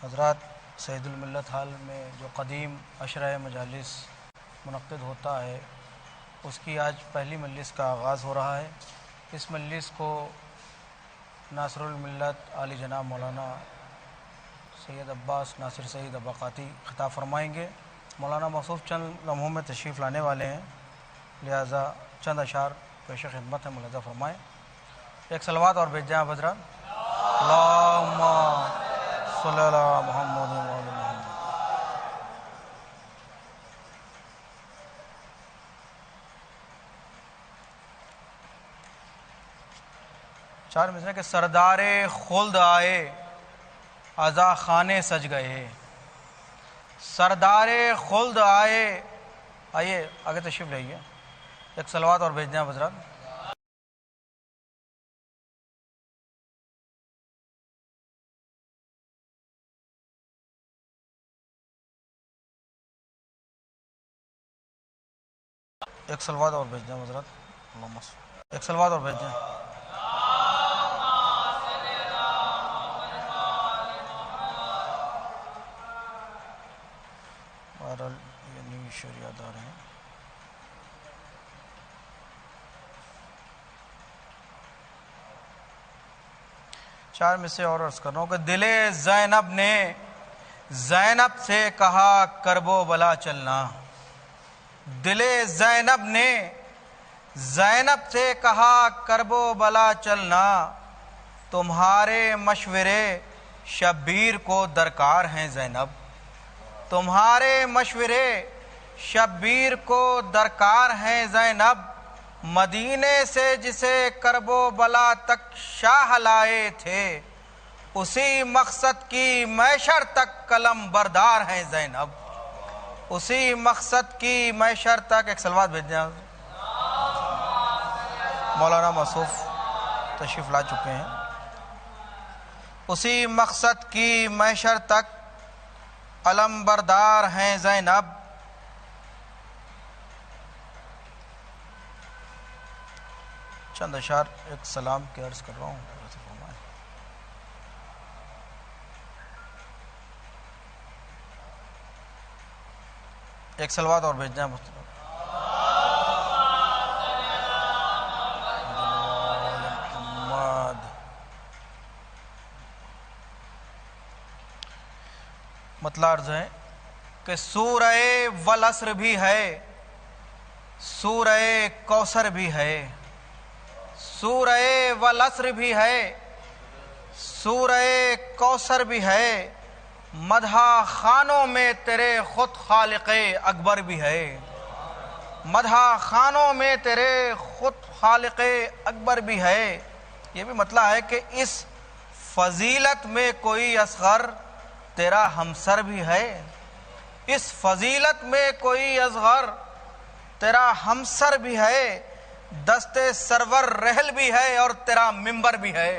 حضرات سید الملت ہال میں جو قدیم عشرہ مجالس منعقد ہوتا ہے اس کی آج پہلی مجلس کا آغاز ہو رہا ہے۔ اس مجلس کو ناصر الملت عالی جناب مولانا سید عباس ناصر سعید اباقاتی خطاب فرمائیں گے۔ مولانا موصوف چند لمحوں میں تشریف لانے والے ہیں، لہذا چند اشعار پیش خدمت ہے، ملاحظہ فرمائیں۔ ایک صلوات اور بھیج جائیں آپ حضرات۔ اللہم صلی اللہ محمد و علی محمد۔ چار مصرع کہ سردار خلد آئے عزا خانے سج گئے، سردار خلد آئے، آئیے آگے تشریف لائیے۔ ایک صلوات اور بھیج دیں آپ حضرات۔ ایک صلوات اور بھیج دیں حضرات۔ ایک صلوات اور بھیج دیں۔ بہرحال یہ نیو شریعہ دار ہیں۔ چار میں سے اور عرض کر رہا ہوں کہ دل زینب نے زینب سے کہا کرب و بلا چلنا، دل زینب نے زینب سے کہا کرب و بلا چلنا، تمہارے مشورے شبیر کو درکار ہیں زینب، تمہارے مشورے شبیر کو درکار ہیں زینب، مدینے سے جسے کرب و بلا تک شاہ لائے تھے، اسی مقصد کی میشر تک قلم بردار ہیں زینب، اسی مقصد کی میشر تک۔ ایک صلوات بھیج دیں۔ مولانا موصوف تشریف لا چکے ہیں۔ اسی مقصد کی میشر تک علم بردار ہیں زینب، چند اشعار ایک سلام کے عرض کر رہا ہوں۔ ایک صلوات اور بھیج دیں۔ مطلع عرض ہے کہ سورہ والعصر بھی ہے، سورہ کوثر بھی ہے، سورہ والعصر بھی ہے، سورہ کوثر بھی ہے، مدح خانوں میں تیرے خود خالق اکبر بھی ہے، مدح خانوں میں تیرے خود خالق اکبر بھی ہے۔ یہ بھی مطلع ہے کہ اس فضیلت میں کوئی اصغر تیرا ہمسر بھی ہے، اس فضیلت میں کوئی اصغر تیرا ہمسر بھی ہے، دست سرور رحل بھی ہے اور تیرا ممبر بھی ہے،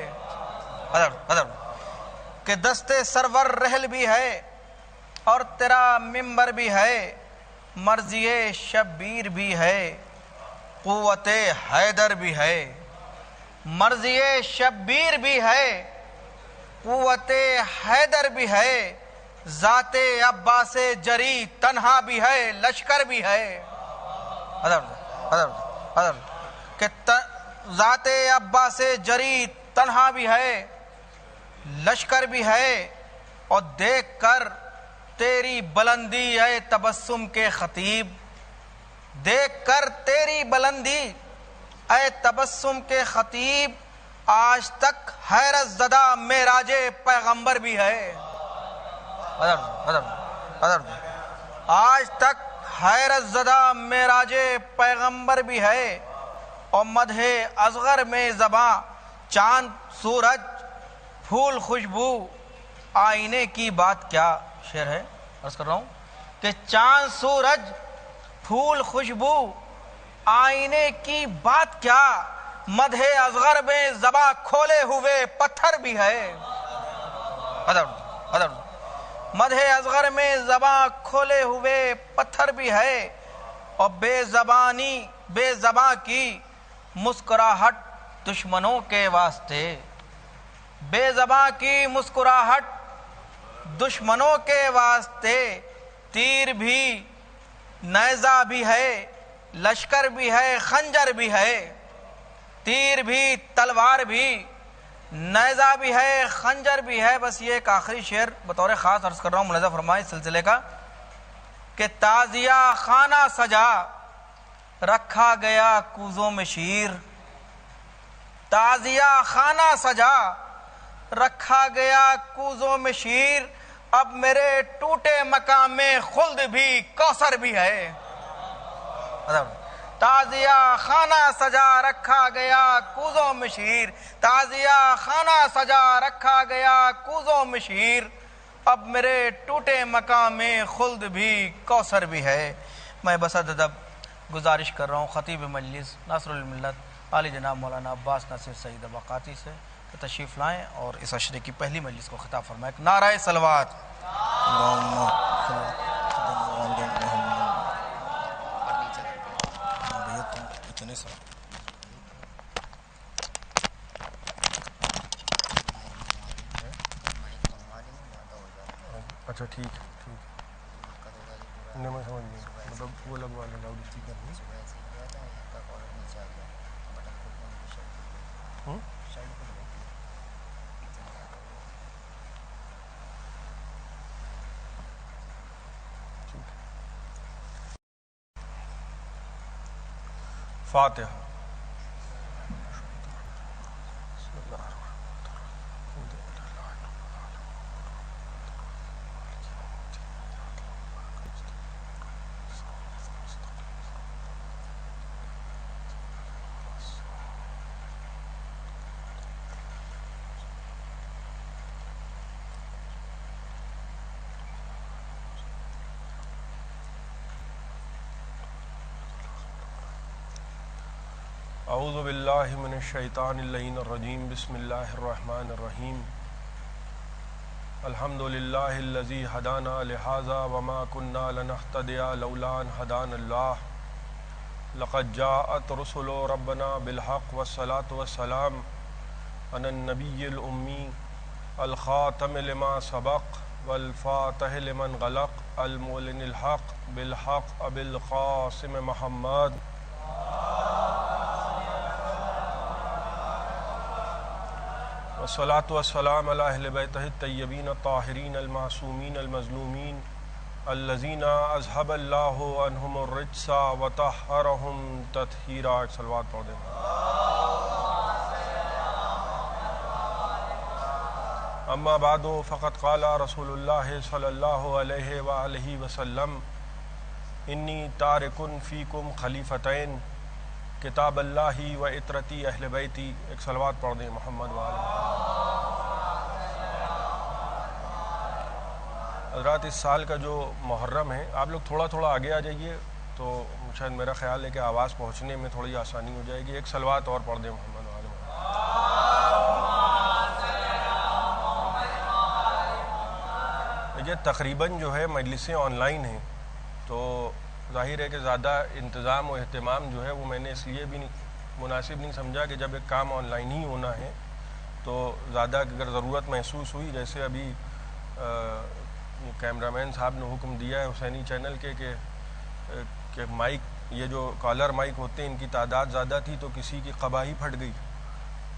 کہ دست سرور رحل بھی ہے اور تیرا ممبر بھی ہے، مرضی شبیر بھی ہے، قوت حیدر بھی ہے، مرضی شبیر بھی ہے، قوت حیدر بھی ہے، ذات عباس جری تنہا بھی ہے، لشکر بھی ہے، کہ ذات عباس جری تنہا بھی ہے، لشکر بھی ہے، اور دیکھ کر تیری بلندی اے تبسم کے خطیب، دیکھ کر تیری بلندی اے تبسم کے خطیب، آج تک حیرت زدہ معراج پیغمبر بھی ہے، آج تک حیرت زدہ معراج پیغمبر بھی ہے، اور مدح اصغر میں زباں چاند سورج پھول خوشبو، آئینے کی بات کیا شعر ہے، عرض کر رہا ہوں کہ چاند سورج پھول خوشبو، آئینے کی بات کیا، مدح اصغر میں زباں کھولے ہوئے پتھر بھی ہے، مدح اصغر میں زباں کھولے ہوئے پتھر بھی ہے، اور بے زباں کی مسکراہٹ دشمنوں کے واسطے، بے زباں کی مسکراہٹ دشمنوں کے واسطے تیر بھی نیزہ بھی ہے، لشکر بھی ہے، خنجر بھی ہے، تیر بھی، تلوار بھی، نیزہ بھی ہے، خنجر بھی ہے۔ بس یہ ایک آخری شعر بطور خاص عرض کر رہا ہوں ملاحظہ فرمائے اس سلسلے کا کہ تعزیہ خانہ سجا رکھا گیا کوزوں میں شیر، تعزیہ خانہ سجا رکھا گیا کوزوں میں شیر، اب میرے ٹوٹے مقام میں خلد بھی کوثر بھی ہے۔ تعزیہ خانہ سجا رکھا گیا کوزوں میں شیر، تعزیہ خانہ سجا رکھا گیا کوزوں میں شیر، اب میرے ٹوٹے مقام میں خلد بھی کوثر بھی ہے۔ میں بصد ادب گزارش کر رہا ہوں خطیب مجلس ناصر الملت عالی جناب مولانا عباس ناصر سعید باقاتی سے کہ تشریف لائیں اور اس عشرے کی پہلی مجلس کو خطاب فرمائیں۔ نعرہ صلوات۔ اچھا ٹھیک ہے، نہیں میں سمجھ گیا، مطلب وہ لگوا لیں لاؤڈ اسپیکر نہیں۔ فاتحہ۔ اعوذ باللہ من الشیطان اللعین الرجیم، بسم اللہ الرحمن الرحیم۔ الحمد للہ الذی ہدانا لہذا وما كنا لنہتدی لولا ان ہدانا اللہ، لقد جاءت رسل ربنا بالحق والصلاة والسلام علی النبی الامی الخاتم لما سبق والفاتح لمن غلق المعلن الحق بالحق ابی القاسم محمد والصلاة والسلام علی اہل بیتہ الطیبین الطاہرین المعصومین المظلومین الذین اذہب اللہ عنہم الرجس وطہرہم تطہیرا۔ صلوات پڑھ دیں۔ اما بعد فقد قال رسول اللہ صلی اللہ علیہ وآلہ وسلم انی تارک فیکم خلیفتین کتاب اللہ و اطرتی اہل بیتی۔ ایک صلوات پڑھ دیں محمد وآلہ۔ حضرات اس سال کا جو محرم ہے، آپ لوگ تھوڑا تھوڑا آگے آ جائیے تو شاید میرا خیال ہے کہ آواز پہنچنے میں تھوڑی آسانی ہو جائے گی۔ ایک صلوات اور پڑھ دیں محمد وآلہ۔ یہ تقریباً جو ہے مجلسیں آن لائن ہیں تو ظاہر ہے کہ زیادہ انتظام و اہتمام جو ہے وہ میں نے اس لیے بھی مناسب نہیں سمجھا کہ جب ایک کام آن لائن ہی ہونا ہے تو زیادہ اگر ضرورت محسوس ہوئی، جیسے ابھی کیمرہ مین صاحب نے حکم دیا ہے حسینی چینل کے کہ مائک، یہ جو کالر مائک ہوتے ہیں ان کی تعداد زیادہ تھی تو کسی کی قباہی پھٹ گئی،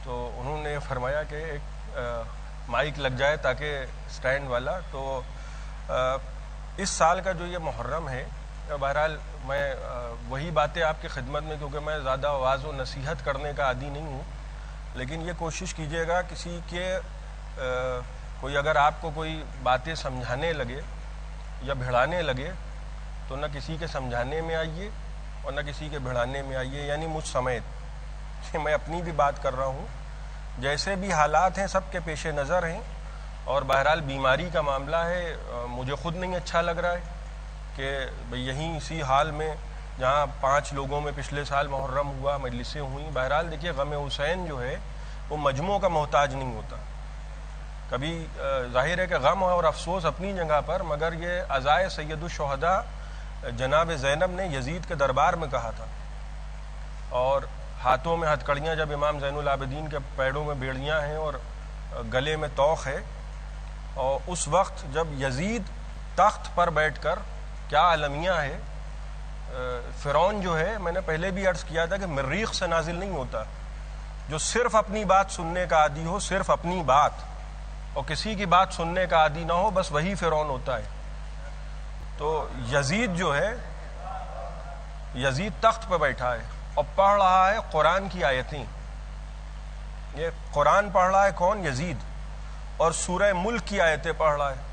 تو انہوں نے فرمایا کہ ایک مائک لگ جائے تاکہ سٹینڈ والا۔ تو اس سال کا جو یہ محرم ہے، بہرحال میں وہی باتیں آپ کی خدمت میں، کیونکہ میں زیادہ آواز و نصیحت کرنے کا عادی نہیں ہوں، لیکن یہ کوشش کیجیے گا کسی کے کوئی اگر آپ کو کوئی باتیں سمجھانے لگے یا بھڑانے لگے تو نہ کسی کے سمجھانے میں آئیے اور نہ کسی کے بھڑانے میں آئیے، یعنی مجھ سمیت میں اپنی بھی بات کر رہا ہوں، جیسے بھی حالات ہیں سب کے پیش نظر ہیں، اور بہرحال بیماری کا معاملہ ہے، مجھے خود نہیں اچھا لگ رہا ہے کہ بھئی یہیں اسی حال میں جہاں 5 لوگوں میں پچھلے سال محرم ہوا، مجلسیں ہوئیں۔ بہرحال دیکھیے غم حسین جو ہے وہ مجموعوں کا محتاج نہیں ہوتا، کبھی ظاہر ہے کہ غم اور افسوس اپنی جگہ پر، مگر یہ عزائے سید الشہداء جناب زینب نے یزید کے دربار میں کہا تھا، اور ہاتھوں میں ہتھکڑیاں جب امام زین العابدین کے پیڑوں میں بیڑیاں ہیں اور گلے میں توق ہے، اور اس وقت جب یزید تخت پر بیٹھ کر، کیا المیہ ہے، فرعون جو ہے، میں نے پہلے بھی عرض کیا تھا کہ مریخ سے نازل نہیں ہوتا، جو صرف اپنی بات سننے کا عادی ہو، صرف اپنی بات، اور کسی کی بات سننے کا عادی نہ ہو، بس وہی فرعون ہوتا ہے۔ تو یزید جو ہے، یزید تخت پہ بیٹھا ہے اور پڑھ رہا ہے قرآن کی آیتیں۔ یہ قرآن پڑھ رہا ہے کون؟ یزید، اور سورہ ملک کی آیتیں پڑھ رہا ہے،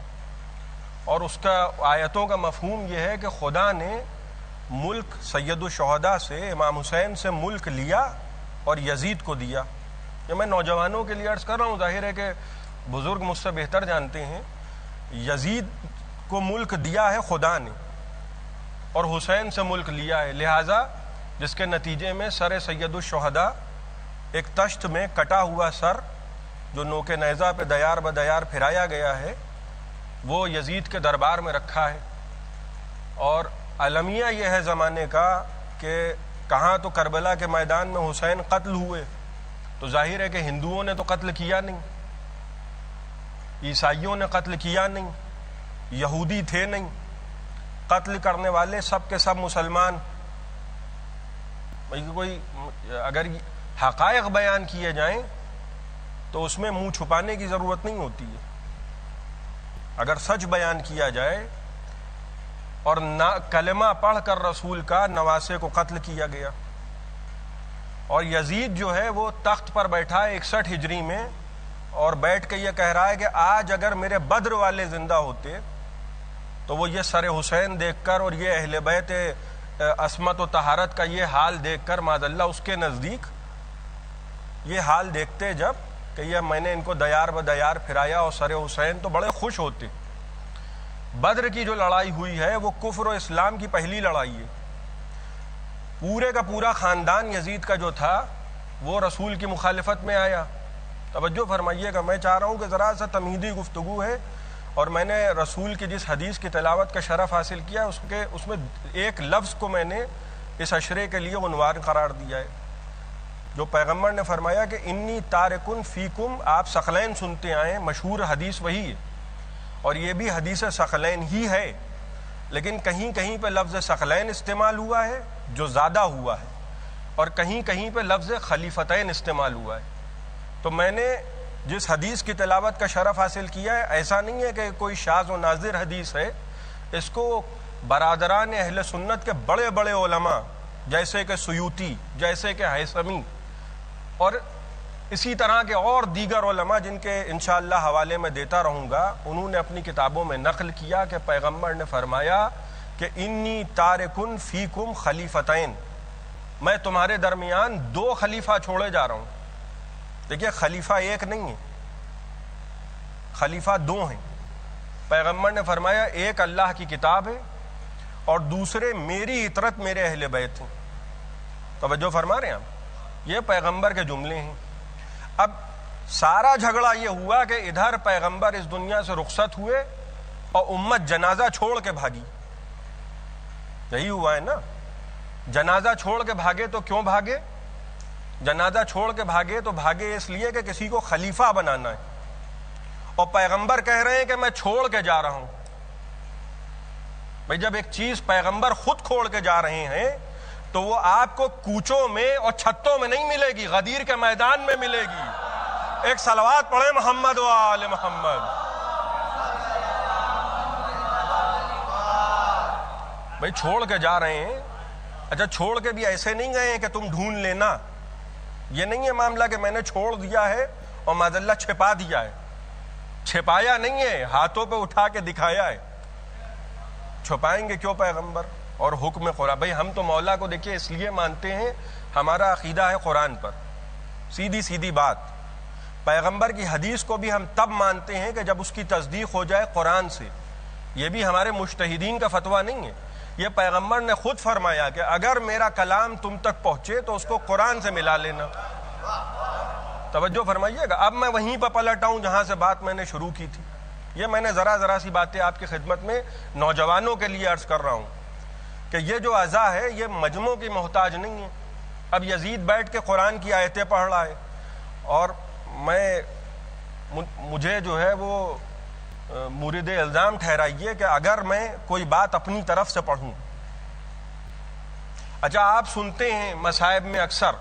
اور اس کا آیتوں کا مفہوم یہ ہے کہ خدا نے ملک سید الشہداء سے، امام حسین سے ملک لیا اور یزید کو دیا۔ یہ میں نوجوانوں کے لیے عرض کر رہا ہوں، ظاہر ہے کہ بزرگ مجھ سے بہتر جانتے ہیں۔ یزید کو ملک دیا ہے خدا نے، اور حسین سے ملک لیا ہے، لہٰذا جس کے نتیجے میں سر سید الشہداء، ایک تشت میں کٹا ہوا سر جو نوک نیزہ پہ دیار بدیار پھرایا گیا ہے، وہ یزید کے دربار میں رکھا ہے۔ اور المیہ یہ ہے زمانے کا کہ کہاں تو کربلا کے میدان میں حسین قتل ہوئے، تو ظاہر ہے کہ ہندوؤں نے تو قتل کیا نہیں، عیسائیوں نے قتل کیا نہیں، یہودی تھے نہیں، قتل کرنے والے سب کے سب مسلمان۔ کوئی اگر حقائق بیان کیے جائیں تو اس میں منہ چھپانے کی ضرورت نہیں ہوتی ہے۔ اگر سچ بیان کیا جائے، اور کلمہ پڑھ کر رسول کا نواسے کو قتل کیا گیا، اور یزید جو ہے وہ تخت پر بیٹھا ہے 61 ہجری میں، اور بیٹھ کے یہ کہہ رہا ہے کہ آج اگر میرے بدر والے زندہ ہوتے تو وہ یہ سر حسین دیکھ کر اور یہ اہل بیت عصمت و طہارت کا یہ حال دیکھ کر، معاذ اللہ اس کے نزدیک یہ حال دیکھتے جب کہ یہ میں نے ان کو دیار بدیار پھرایا اور سر حسین، تو بڑے خوش ہوتے۔ بدر کی جو لڑائی ہوئی ہے وہ کفر و اسلام کی پہلی لڑائی ہے۔ پورے کا پورا خاندان یزید کا جو تھا وہ رسول کی مخالفت میں آیا۔ توجہ فرمائیے گا، میں چاہ رہا ہوں کہ ذرا سا تمہیدی گفتگو ہے، اور میں نے رسول کی جس حدیث کی تلاوت کا شرف حاصل کیا اس میں ایک لفظ کو میں نے اس عشرے کے لیے عنوان قرار دیا ہے، جو پیغمبر نے فرمایا کہ انی تارکن فیکم۔ آپ ثقلین سنتے آئے، مشہور حدیث وہی ہے، اور یہ بھی حدیث ثقلین ہی ہے، لیکن کہیں کہیں پہ لفظ ثقلین استعمال ہوا ہے جو زیادہ ہوا ہے، اور کہیں کہیں پہ لفظ خلیفتین استعمال ہوا ہے۔ تو میں نے جس حدیث کی تلاوت کا شرف حاصل کیا ہے، ایسا نہیں ہے کہ کوئی شاذ و نادر حدیث ہے، اس کو برادران اہل سنت کے بڑے بڑے علماء جیسے کہ سیوطی، جیسے کہ ہیثمی، اور اسی طرح کے اور دیگر علماء جن کے انشاءاللہ حوالے میں دیتا رہوں گا، انہوں نے اپنی کتابوں میں نقل کیا کہ پیغمبر نے فرمایا کہ انی تارکن فیکم خلیفتین، میں تمہارے درمیان 2 خلیفہ چھوڑے جا رہا ہوں۔ دیکھیے، خلیفہ ایک نہیں ہے، خلیفہ 2 ہیں۔ پیغمبر نے فرمایا ایک اللہ کی کتاب ہے، اور دوسرے میری اطرت میرے اہل بیت ہیں۔ توجہ فرما رہے ہیں آپ، یہ پیغمبر کے جملے ہیں۔ اب سارا جھگڑا یہ ہوا کہ ادھر پیغمبر اس دنیا سے رخصت ہوئے اور امت جنازہ چھوڑ کے بھاگی۔ یہی ہوا ہے نا، جنازہ چھوڑ کے بھاگے تو کیوں بھاگے؟ جنازہ چھوڑ کے بھاگے تو بھاگے اس لیے کہ کسی کو خلیفہ بنانا ہے، اور پیغمبر کہہ رہے ہیں کہ میں چھوڑ کے جا رہا ہوں۔ بھئی جب ایک چیز پیغمبر خود چھوڑ کے جا رہے ہیں تو وہ آپ کو کوچوں میں اور چھتوں میں نہیں ملے گی، غدیر کے میدان میں ملے گی۔ ایک صلوات پڑھیں محمد و آل محمد۔ بھئی چھوڑ کے جا رہے ہیں، اچھا چھوڑ کے بھی ایسے نہیں گئے ہیں کہ تم ڈھونڈ لینا، یہ نہیں ہے معاملہ کہ میں نے چھوڑ دیا ہے اور معاذ اللہ چھپا دیا ہے۔ چھپایا نہیں ہے، ہاتھوں پہ اٹھا کے دکھایا ہے۔ چھپائیں گے کیوں پیغمبر؟ اور حکم قرآن، بھئی ہم تو مولا کو دیکھیں اس لیے مانتے ہیں، ہمارا عقیدہ ہے قرآن پر، سیدھی سیدھی بات۔ پیغمبر کی حدیث کو بھی ہم تب مانتے ہیں کہ جب اس کی تصدیق ہو جائے قرآن سے۔ یہ بھی ہمارے مجتہدین کا فتویٰ نہیں ہے، یہ پیغمبر نے خود فرمایا کہ اگر میرا کلام تم تک پہنچے تو اس کو قرآن سے ملا لینا۔ توجہ فرمائیے گا، اب میں وہیں پہ پلٹ آؤں جہاں سے بات میں نے شروع کی تھی۔ یہ میں نے ذرا سی باتیں آپ کی خدمت میں نوجوانوں کے لیے عرض کر رہا ہوں کہ یہ جو اعضاء ہے یہ مجموع کی محتاج نہیں ہے۔ اب یزید بیٹھ کے قرآن کی آیتیں پڑھ رہا ہے، اور مجھے جو ہے وہ مورد الزام ٹھہرائیے کہ اگر میں کوئی بات اپنی طرف سے پڑھوں. اچھا آپ سنتے ہیں مصائب میں اکثر،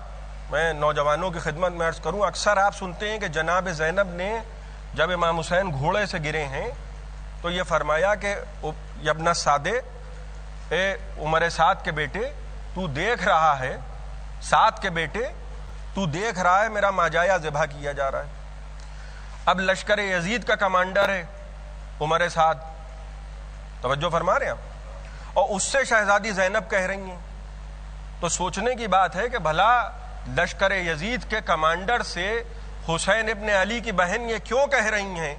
میں نوجوانوں کی خدمت میں عرض کروں، اکثر آپ سنتے ہیں کہ جناب زینب نے جب امام حسین گھوڑے سے گرے ہیں تو یہ فرمایا کہ ابن سعدے، اے عمر سعد کے بیٹے تو دیکھ رہا ہے، سعد کے بیٹے تو دیکھ رہا ہے میرا ماجایا ذبح کیا جا رہا ہے. اب لشکر یزید کا کمانڈر ہے عمر سعد، توجہ فرما رہے ہیں آپ، اور اس سے شہزادی زینب کہہ رہی ہیں. تو سوچنے کی بات ہے کہ بھلا لشکر یزید کے کمانڈر سے حسین ابن علی کی بہن یہ کیوں کہہ رہی ہیں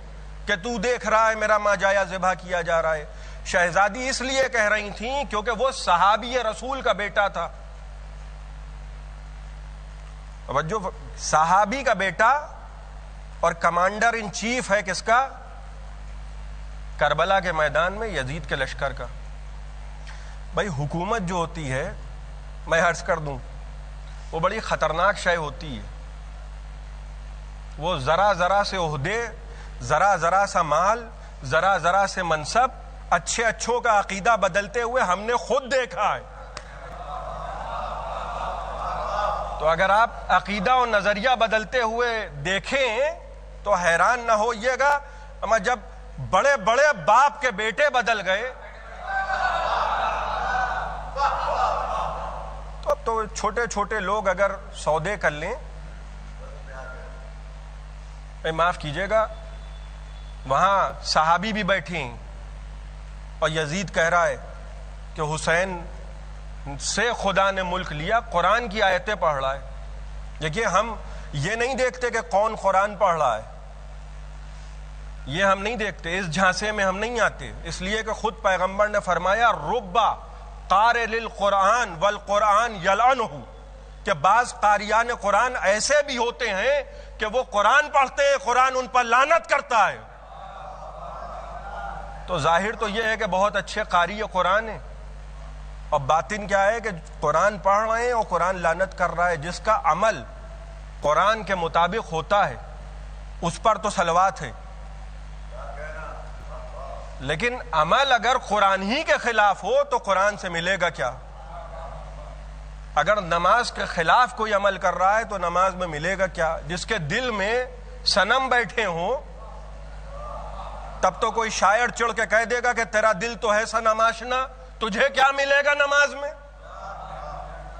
کہ تو دیکھ رہا ہے میرا ماجایا ذبح کیا جا رہا ہے؟ شہزادی اس لیے کہہ رہی تھیں کیونکہ وہ صحابی رسول کا بیٹا تھا. جو صحابی کا بیٹا اور کمانڈر ان چیف ہے کس کا؟ کربلا کے میدان میں یزید کے لشکر کا. بھائی حکومت جو ہوتی ہے، میں عرض کر دوں، وہ بڑی خطرناک شے ہوتی ہے. وہ ذرا ذرا سے عہدے، ذرا ذرا سا مال، ذرا ذرا سے منصب، اچھے اچھوں کا عقیدہ بدلتے ہوئے ہم نے خود دیکھا ہے. تو اگر آپ عقیدہ و نظریہ بدلتے ہوئے دیکھیں تو حیران نہ ہوئیے گا، اما جب بڑے بڑے باپ کے بیٹے بدل گئے تو اب تو چھوٹے چھوٹے لوگ اگر سودے کر لیں، معاف کیجیے گا، وہاں صحابی بھی بیٹھے ہیں اور یزید کہہ رہا ہے کہ حسین سے خدا نے ملک لیا، قرآن کی آیتیں پڑھ رہا ہے. دیکھیے ہم یہ نہیں دیکھتے کہ کون قرآن پڑھ رہا ہے، یہ ہم نہیں دیکھتے، اس جھانسے میں ہم نہیں آتے، اس لیے کہ خود پیغمبر نے فرمایا ربا قارئ للقرآن والقرآن یلعنہ، کہ بعض قاریان قرآن ایسے بھی ہوتے ہیں کہ وہ قرآن پڑھتے ہیں، قرآن ان پر لعنت کرتا ہے. تو ظاہر تو یہ ہے کہ بہت اچھے قاری قرآن ہیں، اور باطن کیا ہے کہ قرآن پڑھ رہے ہیں اور قرآن لعنت کر رہا ہے. جس کا عمل قرآن کے مطابق ہوتا ہے اس پر تو صلوات ہے، لیکن عمل اگر قرآن ہی کے خلاف ہو تو قرآن سے ملے گا کیا؟ اگر نماز کے خلاف کوئی عمل کر رہا ہے تو نماز میں ملے گا کیا؟ جس کے دل میں صنم بیٹھے ہوں تب تو کوئی شاعر چڑھ کے کہہ دے گا کہ تیرا دل تو ہے صنم آشنا، تجھے کیا ملے گا نماز میں؟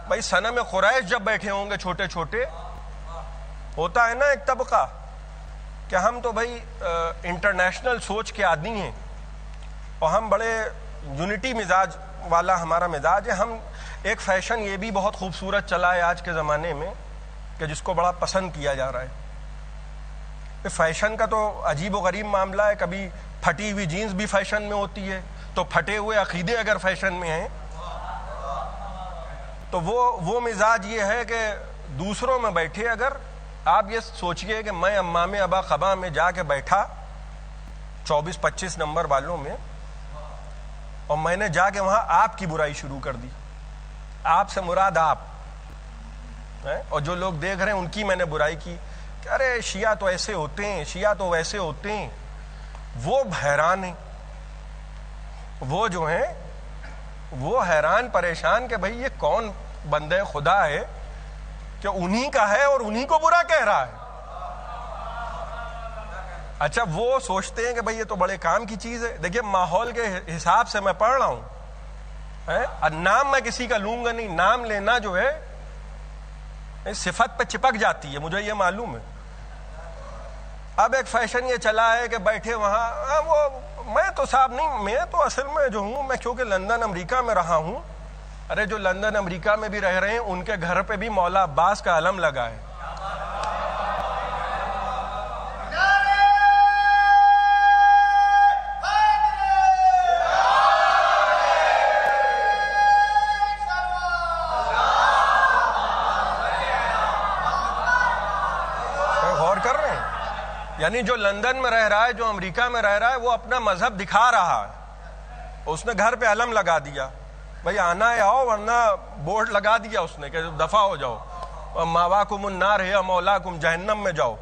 بھائی صنم قریش جب بیٹھے ہوں گے چھوٹے چھوٹے، ہوتا ہے نا ایک طبقہ کہ ہم تو بھائی انٹرنیشنل سوچ کے آدمی ہیں اور ہم بڑے یونٹی مزاج والا ہمارا مزاج ہے. ہم ایک فیشن یہ بھی بہت خوبصورت چلا ہے آج کے زمانے میں کہ جس کو بڑا پسند کیا جا رہا ہے. فیشن کا تو عجیب و غریب معاملہ ہے، کبھی پھٹی ہوئی جینز بھی فیشن میں ہوتی ہے، تو پھٹے ہوئے عقیدے اگر فیشن میں ہیں تو وہ مزاج یہ ہے کہ دوسروں میں بیٹھے، اگر آپ یہ سوچئے کہ میں امام ابا قبا میں جا کے بیٹھا 24-25 نمبر والوں میں، اور میں نے جا کے وہاں آپ کی برائی شروع کر دی، آپ سے مراد آپ، اور جو لوگ دیکھ رہے ہیں ان کی میں نے برائی کی کہ ارے شیعہ تو ایسے ہوتے ہیں، شیعہ تو ویسے ہوتے ہیں. وہ حیران ہیں، وہ جو ہیں وہ حیران پریشان کہ بھئی یہ کون بندے خدا ہے کہ انہی کا ہے اور انہی کو برا کہہ رہا ہے. اچھا وہ سوچتے ہیں کہ بھئی یہ تو بڑے کام کی چیز ہے. دیکھیے ماحول کے حساب سے میں پڑھ رہا ہوں، نام میں کسی کا لوں گا نہیں، نام لینا جو ہے صفت پہ چپک جاتی ہے، مجھے یہ معلوم ہے. اب ایک فیشن یہ چلا ہے کہ بیٹھے وہاں، وہ میں تو صاحب نہیں، میں تو اصل میں جو ہوں، میں کیونکہ لندن امریکہ میں رہا ہوں. ارے جو لندن امریکہ میں بھی رہ رہے ہیں ان کے گھر پہ بھی مولا عباس کا علم لگا ہے. غور کر رہے ہیں؟ یعنی جو لندن میں رہ رہا ہے، جو امریکہ میں رہ رہا ہے، وہ اپنا مذہب دکھا رہا ہے، اس نے گھر پہ علم لگا دیا، بھئی آنا ہے آؤ، ورنہ بورڈ لگا دیا اس نے کہ دفع ہو جاؤ، ماواکم النار ہے مولاکم، جہنم میں جاؤ.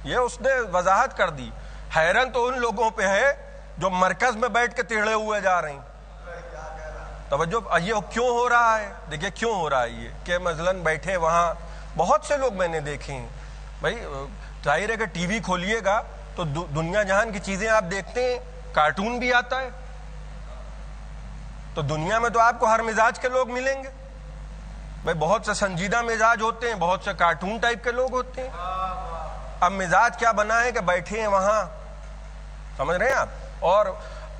یہ اس نے وضاحت کر دی. حیران تو ان لوگوں پہ ہے جو مرکز میں بیٹھ کے ٹیڑھے ہوئے جا رہے ہیں. توجہ, یہ کیوں ہو رہا ہے؟ دیکھیے کیوں ہو رہا ہے یہ, کہ مثلاً بیٹھے وہاں بہت سے لوگ میں نے دیکھے ہیں. بھائی ظاہر ہے کہ ٹی وی کھولیے گا تو دنیا جہان کی چیزیں آپ دیکھتے ہیں, کارٹون بھی آتا ہے, تو دنیا میں تو آپ کو ہر مزاج کے لوگ ملیں گے. بھائی بہت سے سنجیدہ مزاج ہوتے ہیں, بہت سے کارٹون ٹائپ کے لوگ ہوتے ہیں. اب مزاج کیا بنا ہے کہ بیٹھے ہیں وہاں, سمجھ رہے ہیں آپ, اور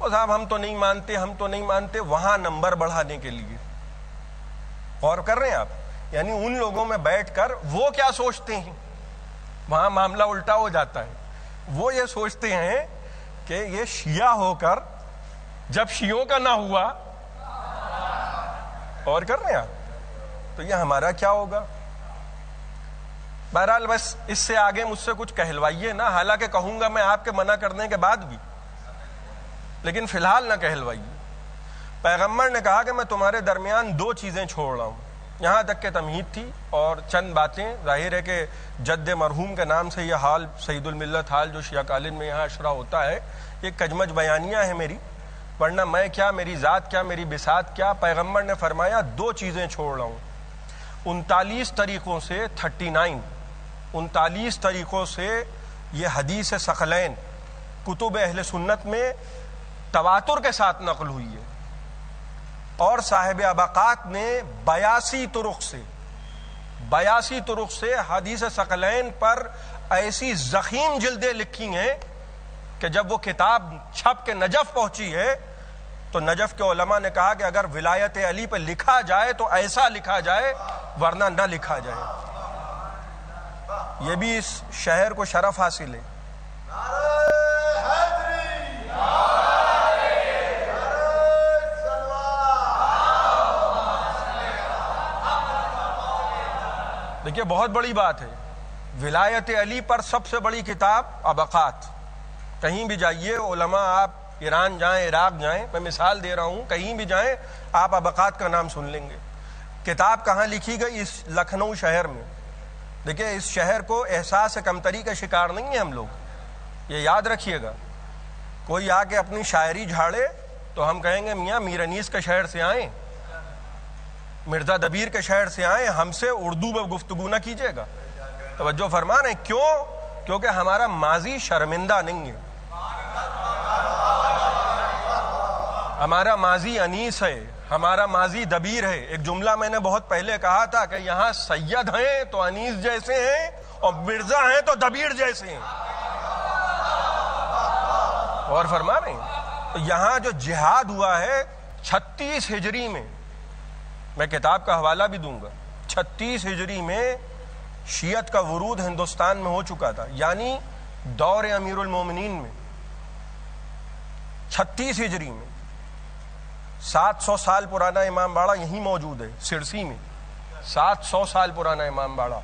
صاحب ہم تو نہیں مانتے, ہم تو نہیں مانتے, وہاں نمبر بڑھانے کے لیے. غور کر رہے ہیں آپ؟ یعنی ان لوگوں میں بیٹھ کر وہ کیا سوچتے ہیں, وہاں معاملہ الٹا ہو جاتا ہے. وہ یہ سوچتے ہیں کہ یہ شیعہ ہو کر جب شیعوں کا نہ ہوا, اور کر رہے ہیں آپ, تو یہ ہمارا کیا ہوگا. بہرحال بس اس سے آگے مجھ سے کچھ کہلوائیے نا, حالانکہ کہوں گا میں آپ کے منع کرنے کے بعد بھی, لیکن فی الحال نہ کہلوائیے. پیغمبر نے کہا کہ میں تمہارے درمیان 2 چیزیں چھوڑ رہا ہوں. یہاں تک کہ تمہید تھی اور چند باتیں. ظاہر ہے کہ جد مرحوم کے نام سے یہ حال سعید الملت حال جو شیعہ کالج میں یہاں اشرا ہوتا ہے, یہ کجمج بیانیہ ہے میری, ورنہ میں کیا, میری ذات کیا, میری بساط کیا. پیغمبر نے فرمایا 2 چیزیں چھوڑ رہا ہوں. 39 طریقوں سے 39 طریقوں سے یہ حدیث ثقلین کتب اہل سنت میں تواتر کے ساتھ نقل ہوئی ہے, اور صاحب ابقات نے 82 طرق سے حدیث ثقلین پر ایسی ضخیم جلدیں لکھی ہیں کہ جب وہ کتاب چھپ کے نجف پہنچی ہے تو نجف کے علماء نے کہا کہ اگر ولایت علی پہ لکھا جائے تو ایسا لکھا جائے, ورنہ نہ لکھا جائے. یہ بھی اس شہر کو شرف حاصل ہے. دیکھیے بہت بڑی بات ہے, ولایت علی پر سب سے بڑی کتاب ابقات. کہیں بھی جائیے علماء, آپ ایران جائیں, عراق جائیں, میں مثال دے رہا ہوں, کہیں بھی جائیں آپ ابقات کا نام سن لیں گے. کتاب کہاں لکھی گئی؟ اس لکھنؤ شہر میں. دیکھیے اس شہر کو احساس کمتری کا شکار نہیں ہیں ہم لوگ, یہ یاد رکھیے گا. کوئی آ کے اپنی شاعری جھاڑے تو ہم کہیں گے میاں میر انیس کے شہر سے آئیں, مرزا دبیر کے شہر سے آئیں, ہم سے اردو میں گفتگو نہ کیجیے گا. توجہ فرما رہے ہیں کیوں؟ کیونکہ ہمارا ماضی شرمندہ نہیں ہے, ہمارا ماضی انیس ہے, ہمارا ماضی دبیر ہے. ایک جملہ میں نے بہت پہلے کہا تھا کہ یہاں سید ہیں تو انیس جیسے ہیں, اور مرزا ہیں تو دبیر جیسے ہیں. اور فرما رہے ہیں, تو یہاں جو جہاد ہوا ہے 36 ہجری میں, میں کتاب کا حوالہ بھی دوں گا, 36 ہجری میں شیعت کا ورود ہندوستان میں ہو چکا تھا, یعنی دور امیر المومنین میں 36 ہجری میں. 700 سال پرانا امام باڑہ یہیں موجود ہے سرسی میں, 700 سال پرانا امام باڑہ.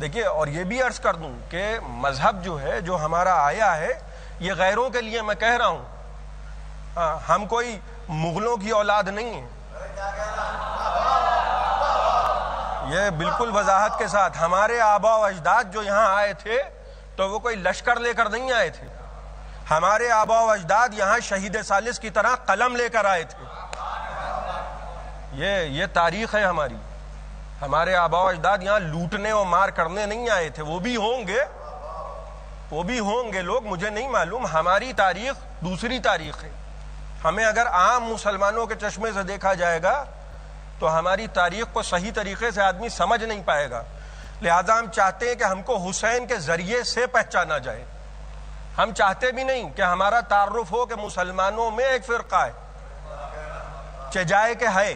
دیکھیے اور یہ بھی عرض کر دوں کہ مذہب جو ہے, جو ہمارا آیا ہے, یہ غیروں کے لیے میں کہہ رہا ہوں, ہم کوئی مغلوں کی اولاد نہیں ہیں. یہ بالکل وضاحت کے ساتھ, ہمارے آبا و اجداد جو یہاں آئے تھے تو وہ کوئی لشکر لے کر نہیں آئے تھے. ہمارے آبا و اجداد یہاں شہید ثالث کی طرح قلم لے کر آئے تھے. یہ تاریخ ہے ہماری. ہمارے آبا و اجداد یہاں لوٹنے اور مار کرنے نہیں آئے تھے. وہ بھی ہوں گے لوگ, مجھے نہیں معلوم. ہماری تاریخ دوسری تاریخ ہے. ہمیں اگر عام مسلمانوں کے چشمے سے دیکھا جائے گا تو ہماری تاریخ کو صحیح طریقے سے آدمی سمجھ نہیں پائے گا. لہذا ہم چاہتے ہیں کہ ہم کو حسین کے ذریعے سے پہچانا جائے. ہم چاہتے بھی نہیں کہ ہمارا تعارف ہو کہ مسلمانوں میں ایک فرقہ ہے, چجائے کہ ہے,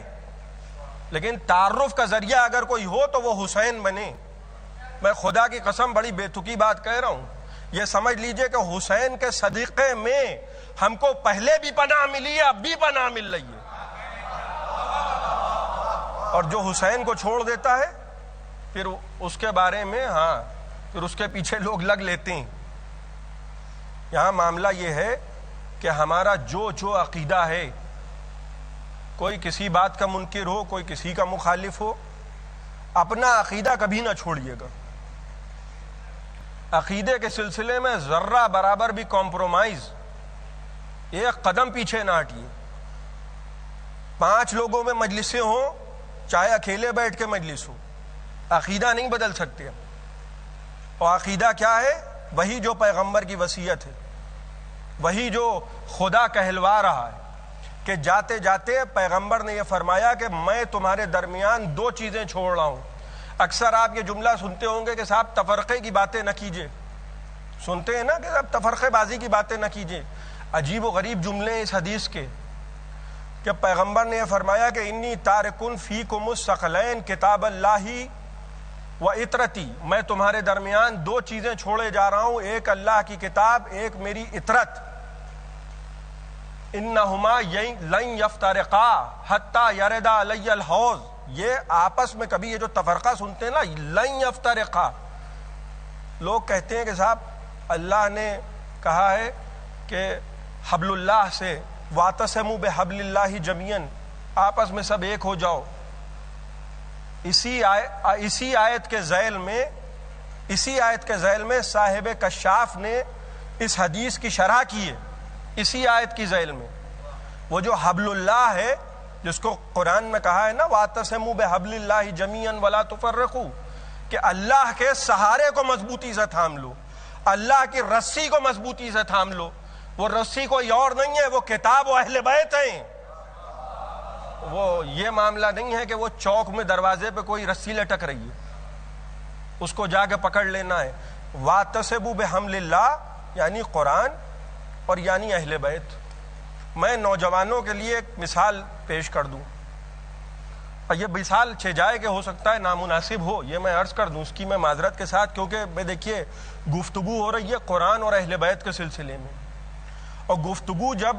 لیکن تعارف کا ذریعہ اگر کوئی ہو تو وہ حسین بنے. میں خدا کی قسم بڑی بے تکی بات کہہ رہا ہوں, یہ سمجھ لیجئے کہ حسین کے صدیقے میں ہم کو پہلے بھی پناہ ملی ہے, اب بھی پناہ مل رہی ہے. اور جو حسین کو چھوڑ دیتا ہے پھر اس کے بارے میں پھر اس کے پیچھے لوگ لگ لیتے ہیں. یہاں معاملہ یہ ہے کہ ہمارا جو عقیدہ ہے, کوئی کسی بات کا منکر ہو, کوئی کسی کا مخالف ہو, اپنا عقیدہ کبھی نہ چھوڑیے گا. عقیدے کے سلسلے میں ذرہ برابر بھی کمپرومائز، ایک قدم پیچھے نہ ہٹیے. 5 لوگوں میں مجلسیں ہوں چاہے اکیلے بیٹھ کے مجلس ہو، عقیدہ نہیں بدل سکتے. اور عقیدہ کیا ہے؟ وہی جو پیغمبر کی وصیت ہے، وہی جو خدا کہلوا رہا ہے کہ جاتے جاتے پیغمبر نے یہ فرمایا کہ میں تمہارے درمیان 2 چیزیں چھوڑ رہا ہوں. اکثر آپ یہ جملہ سنتے ہوں گے کہ صاحب تفرقے کی باتیں نہ کیجیے، سنتے ہیں نا کہ صاحب تفرقے بازی کی باتیں نہ کیجیے. عجیب و غریب جملے ہیں اس حدیث کے کہ پیغمبر نے یہ فرمایا کہ انی تارکن فیکم الثقلین کتاب اللہ و اطرتی، میں تمہارے درمیان 2 چیزیں چھوڑے جا رہا ہوں، ایک اللہ کی کتاب، ایک میری اطرت. انہما لن یفترقا حتی یردا علی الحوض، یہ آپس میں کبھی یہ جو تفرقہ سنتے ہیں نا، لن یفترقا، لوگ کہتے ہیں کہ صاحب اللہ نے کہا ہے کہ حبل اللہ سے واعتصموا بحبل اللہ جمیعا، آپس میں سب ایک ہو جاؤ. اسی آیت کے ذیل میں صاحب کشاف نے اس حدیث کی شرح کی ہے. اسی آیت کی ذیل میں وہ جو حبل اللہ ہے جس کو قرآن میں کہا ہے نا واعتصموا بحبل اللہ جمیعا ولا تفرقوا، کہ اللہ کے سہارے کو مضبوطی سے تھام لو، اللہ کی رسی کو مضبوطی سے تھام لو. وہ رسی کوئی اور نہیں ہے، وہ کتاب و اہل بیت ہیں. وہ یہ معاملہ نہیں ہے کہ وہ چوک میں دروازے پہ کوئی رسی لٹک رہی ہے اس کو جا کے پکڑ لینا ہے. واعتصموا بحبل اللہ یعنی قرآن اور یعنی اہل بیت. میں نوجوانوں کے لیے ایک مثال پیش کر دوں، اور یہ مثال چھجائے کہ ہو سکتا ہے نامناسب ہو، یہ میں عرض کر دوں اس کی میں معذرت کے ساتھ، کیونکہ میں دیکھیے گفتگو ہو رہی ہے قرآن اور اہل بیت کے سلسلے میں، اور گفتگو جب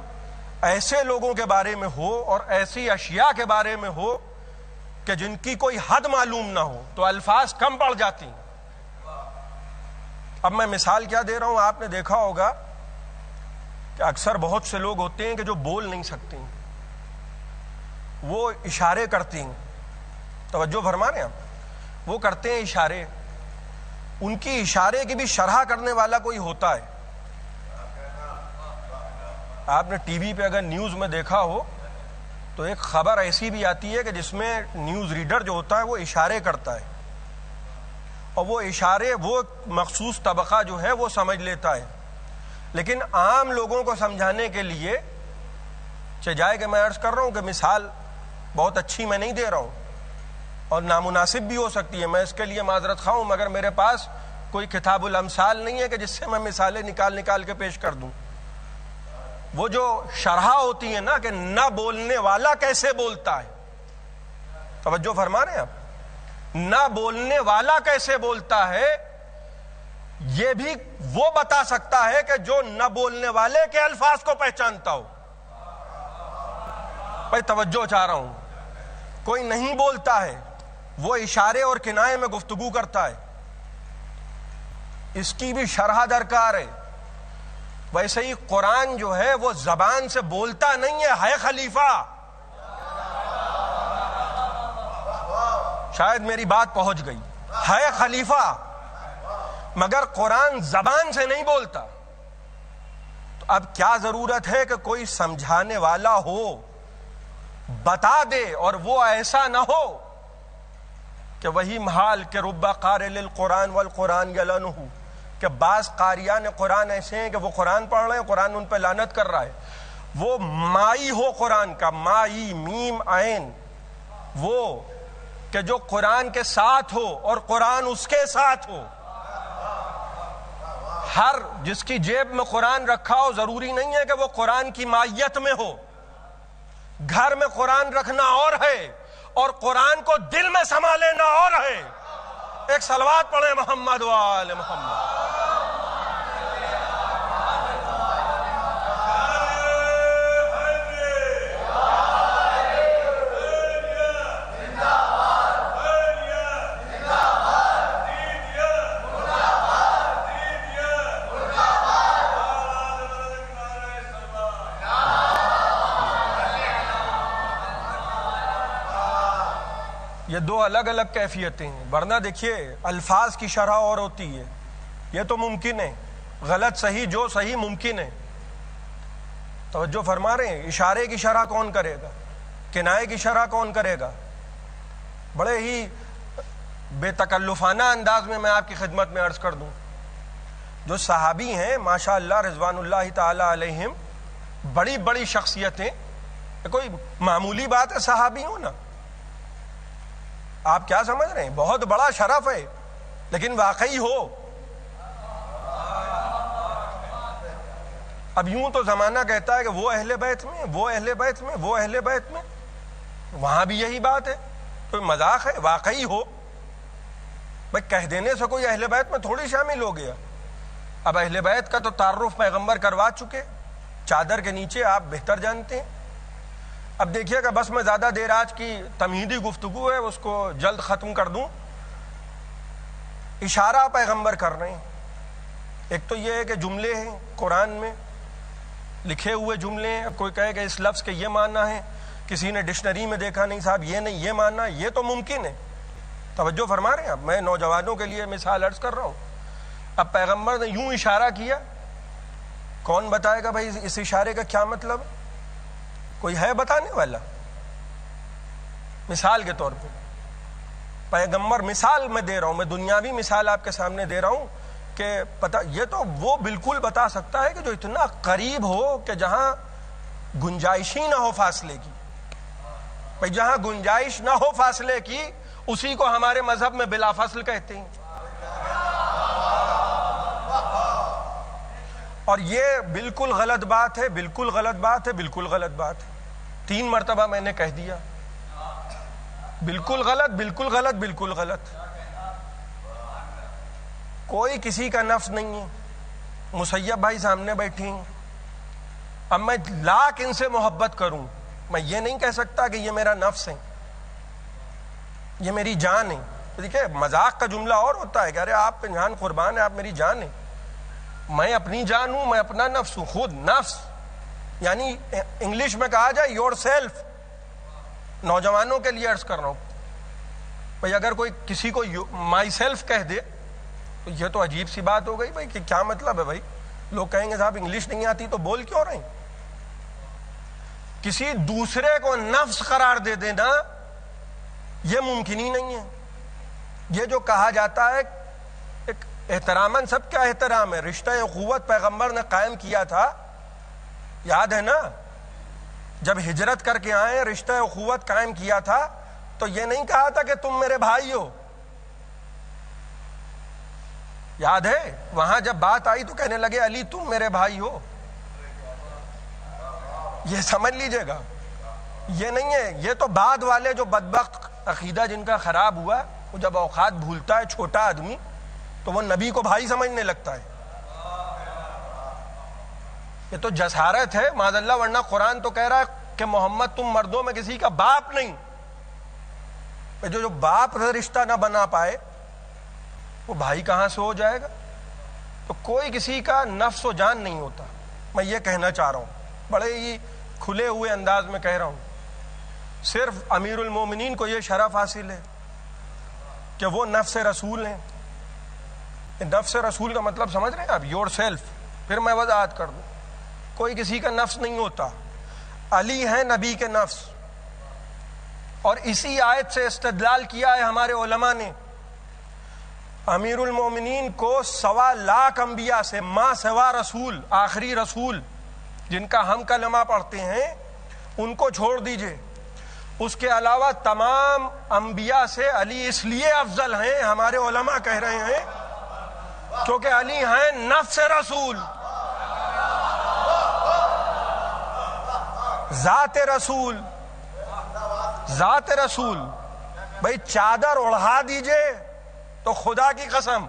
ایسے لوگوں کے بارے میں ہو اور ایسی اشیاء کے بارے میں ہو کہ جن کی کوئی حد معلوم نہ ہو تو الفاظ کم پڑ جاتی ہیں. اب میں مثال کیا دے رہا ہوں، آپ نے دیکھا ہوگا کہ اکثر بہت سے لوگ ہوتے ہیں کہ جو بول نہیں سکتے ہیں، وہ اشارے کرتے ہیں. توجہ فرما رہے ہیں آپ، وہ کرتے ہیں اشارے. ان کی اشارے کی بھی شرح کرنے والا کوئی ہوتا ہے. آپ نے ٹی وی پہ اگر نیوز میں دیکھا ہو تو ایک خبر ایسی بھی آتی ہے کہ جس میں نیوز ریڈر جو ہوتا ہے وہ اشارے کرتا ہے، اور وہ اشارے وہ مخصوص طبقہ جو ہے وہ سمجھ لیتا ہے. لیکن عام لوگوں کو سمجھانے کے لیے چاہے کہ میں عرض کر رہا ہوں کہ مثال بہت اچھی میں نہیں دے رہا ہوں اور نامناسب بھی ہو سکتی ہے، میں اس کے لیے معذرت خواہ ہوں، مگر میرے پاس کوئی کتاب الامثال نہیں ہے کہ جس سے میں مثالیں نکال کے پیش کر دوں. وہ جو شرح ہوتی ہے نا کہ نہ بولنے والا کیسے بولتا ہے، توجہ فرما رہے ہیں آپ، نہ بولنے والا کیسے بولتا ہے یہ بھی وہ بتا سکتا ہے کہ جو نہ بولنے والے کے الفاظ کو پہچانتا ہو. بھائی توجہ چاہ رہا ہوں، کوئی نہیں بولتا ہے، وہ اشارے اور کنائے میں گفتگو کرتا ہے، اس کی بھی شرح درکار ہے. ویسے ہی قرآن جو ہے وہ زبان سے بولتا نہیں ہے خلیفہ. شاید میری بات پہنچ گئی، ہے خلیفہ مگر قرآن زبان سے نہیں بولتا. تو اب کیا ضرورت ہے کہ کوئی سمجھانے والا ہو، بتا دے، اور وہ ایسا نہ ہو کہ وہی محال کہ رب قارئ للقرآن والقرآن یلعنہ، کہ بعض قاریان قرآن ایسے ہیں کہ وہ قرآن پڑھ رہے ہیں، قرآن ان پہ لعنت کر رہا ہے. وہ مائی ہو قرآن کا، مائی میم عین، وہ کہ جو قرآن کے ساتھ ہو اور قرآن اس کے ساتھ ہو. ہر جس کی جیب میں قرآن رکھا ہو ضروری نہیں ہے کہ وہ قرآن کی مائیت میں ہو. گھر میں قرآن رکھنا اور ہے اور قرآن کو دل میں سما لینا اور ہے. ایک صلوات پڑھیں محمد و آل محمد. یہ 2 الگ الگ کیفیتیں ہیں، ورنہ دیکھیے الفاظ کی شرح اور ہوتی ہے. یہ تو ممکن ہے، غلط صحیح جو صحیح ممکن ہے. توجہ فرما رہے ہیں. اشارے کی شرح کون کرے گا؟ کنائے کی شرح کون کرے گا؟ بڑے ہی بے تکلفانہ انداز میں آپ کی خدمت میں عرض کر دوں، جو صحابی ہیں ماشاء اللہ رضوان اللہ تعالی علیہم، بڑی بڑی شخصیتیں، کوئی معمولی بات ہے صحابی ہونا؟ آپ کیا سمجھ رہے ہیں؟ بہت بڑا شرف ہے، لیکن واقعی ہو. اب یوں تو زمانہ کہتا ہے کہ وہ اہل بیت میں، وہ اہل بیت میں، وہ اہل بیت میں، وہاں بھی یہی بات ہے. کوئی مذاق ہے؟ واقعی ہو. بھائی کہہ دینے سے کوئی اہل بیت میں تھوڑی شامل ہو گیا. اب اہل بیت کا تو تعارف پیغمبر کروا چکے، چادر کے نیچے، آپ بہتر جانتے ہیں. اب دیکھیے گا، بس میں زیادہ دیر آج کی تمہیدی گفتگو ہے اس کو جلد ختم کر دوں. اشارہ پیغمبر کر رہے ہیں. ایک تو یہ ہے کہ جملے ہیں قرآن میں لکھے ہوئے جملے ہیں. کوئی کہے کہ اس لفظ کے یہ معنی ہے، کسی نے ڈکشنری میں دیکھا نہیں صاحب یہ نہیں یہ معنی، یہ تو ممکن ہے. توجہ فرما رہے ہیں. اب میں نوجوانوں کے لیے مثال عرض کر رہا ہوں. اب پیغمبر نے یوں اشارہ کیا، کون بتائے گا بھائی اس اشارے کا کیا مطلب؟ کوئی ہے بتانے والا؟ مثال کے طور پہ پیغمبر، مثال میں دے رہا ہوں، میں دنیاوی مثال آپ کے سامنے دے رہا ہوں کہ پتہ، یہ تو وہ بالکل بتا سکتا ہے کہ جو اتنا قریب ہو کہ جہاں گنجائش ہی نہ ہو فاصلے کی. بھائی جہاں گنجائش نہ ہو فاصلے کی، اسی کو ہمارے مذہب میں بلا فاصل کہتے ہیں. اور یہ بالکل غلط بات ہے، بالکل غلط بات ہے، بالکل غلط بات ہے. 3 مرتبہ میں نے کہہ دیا، بالکل غلط، بالکل غلط، بالکل غلط. کوئی کسی کا نفس نہیں ہے. مسیب بھائی سامنے بیٹھی ہیں، اب میں لاکھ ان سے محبت کروں، میں یہ نہیں کہہ سکتا کہ یہ میرا نفس ہے، یہ میری جان ہے. دیکھیں مذاق کا جملہ اور ہوتا ہے کہ ارے آپ پہ جان قربان ہے، آپ میری جان ہے. میں اپنی جان ہوں، میں اپنا نفس ہوں. خود نفس یعنی انگلش میں کہا جائے یور سیلف. نوجوانوں کے لیے عرض کر رہا ہوں. بھائی اگر کوئی کسی کو مائی سیلف کہہ دے تو یہ تو عجیب سی بات ہو گئی. بھائی کہ کیا مطلب ہے؟ بھائی لوگ کہیں گے صاحب انگلش نہیں آتی تو بول کیوں رہے ہیں؟ کسی دوسرے کو نفس قرار دے دینا یہ ممکن ہی نہیں ہے. یہ جو کہا جاتا ہے ایک احتراماً، سب کا احترام ہے، رشتہ اخوت پیغمبر نے قائم کیا تھا، یاد ہے نا؟ جب ہجرت کر کے آئے رشتہ اخوت قائم کیا تھا تو یہ نہیں کہا تھا کہ تم میرے بھائی ہو. یاد ہے؟ وہاں جب بات آئی تو کہنے لگے علی تم میرے بھائی ہو. یہ سمجھ لیجئے گا، یہ نہیں ہے. یہ تو بعد والے جو بدبخت عقیدہ جن کا خراب ہوا، وہ جب اوقات بھولتا ہے چھوٹا آدمی تو وہ نبی کو بھائی سمجھنے لگتا ہے. یہ تو جسارت ہے معاذ اللہ، ورنہ قرآن تو کہہ رہا ہے کہ محمد تم مردوں میں کسی کا باپ نہیں. جو باپ سے رشتہ نہ بنا پائے وہ بھائی کہاں سے ہو جائے گا؟ تو کوئی کسی کا نفس و جان نہیں ہوتا. میں یہ کہنا چاہ رہا ہوں، بڑے ہی کھلے ہوئے انداز میں کہہ رہا ہوں. صرف امیر المومنین کو یہ شرف حاصل ہے کہ وہ نفس رسول ہیں. نفس رسول کا مطلب سمجھ رہے ہیں آپ؟ Your self. پھر میں وضاحت کر دوں، کوئی کسی کا نفس نہیں ہوتا. علی ہیں نبی کے نفس، اور اسی آیت سے استدلال کیا ہے ہمارے علماء نے. امیر المومنین کو 1.25 لاکھ انبیاء سے ما سوا رسول، آخری رسول جن کا ہم کلمہ پڑھتے ہیں ان کو چھوڑ دیجئے، اس کے علاوہ تمام انبیاء سے علی اس لیے افضل ہیں، ہمارے علماء کہہ رہے ہیں کیونکہ علی ہیں نفس رسول، ذات رسول، ذات رسول. بھائی چادر اڑھا دیجئے تو خدا کی قسم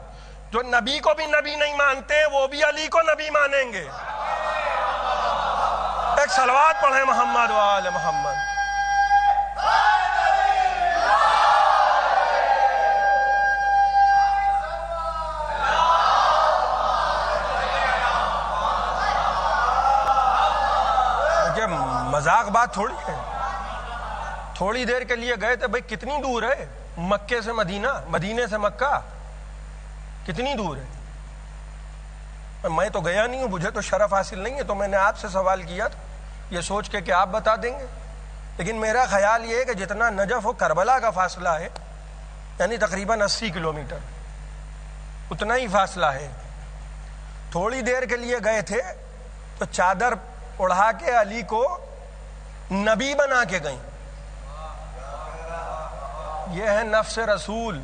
جو نبی کو بھی نبی نہیں مانتے وہ بھی علی کو نبی مانیں گے. ایک صلوات پڑھیں محمد و آل محمد. مذاق بات تھوڑی ہے. تھوڑی دیر کے لیے گئے تھے. بھائی کتنی دور ہے مکے سے مدینہ، مدینے سے مکہ کتنی دور ہے؟ میں تو گیا نہیں ہوں, مجھے تو شرف حاصل نہیں ہے, تو میں نے آپ سے سوال کیا تھا یہ سوچ کے کہ آپ بتا دیں گے. لیکن میرا خیال یہ ہے کہ جتنا نجف و کربلا کا فاصلہ ہے, یعنی تقریباً 80 کلومیٹر, اتنا ہی فاصلہ ہے. تھوڑی دیر کے لیے گئے تھے تو چادر اڑھا کے علی کو نبی بنا کے گئیں. یہ ہے نفس رسول.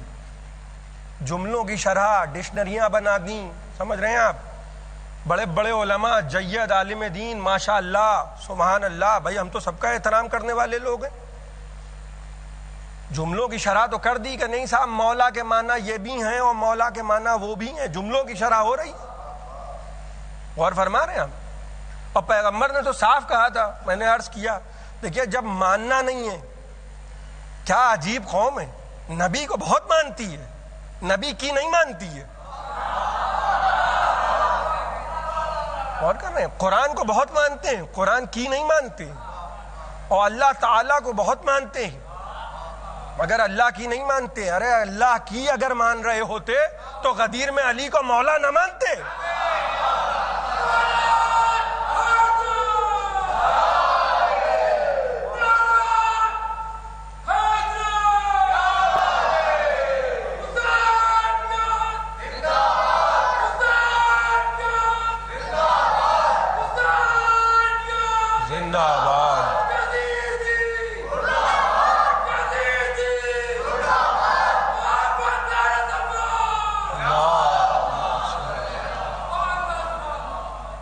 جملوں کی شرح ڈکشنریاں بنا دیں, سمجھ رہے ہیں آپ, بڑے بڑے علماء, جید عالم دین, ماشاء اللہ سبحان اللہ, بھائی ہم تو سب کا احترام کرنے والے لوگ ہیں. جملوں کی شرح تو کر دی کہ نہیں صاحب مولا کے معنی یہ بھی ہیں اور مولا کے معنی وہ بھی ہیں, جملوں کی شرح ہو رہی ہے. غور فرما رہے ہیں ہم. اور پیغمبر نے تو صاف کہا تھا, میں نے عرض کیا دیکھیے جب ماننا نہیں ہے, کیا عجیب قوم ہے, نبی کو بہت مانتی ہے, نبی کی نہیں مانتی ہے. غور کر رہے ہیں, قرآن کو بہت مانتے ہیں, قرآن کی نہیں مانتے, اور اللہ تعالیٰ کو بہت مانتے ہیں مگر اللہ کی نہیں مانتے. ارے اللہ کی اگر مان رہے ہوتے تو غدیر میں علی کو مولا نہ مانتے.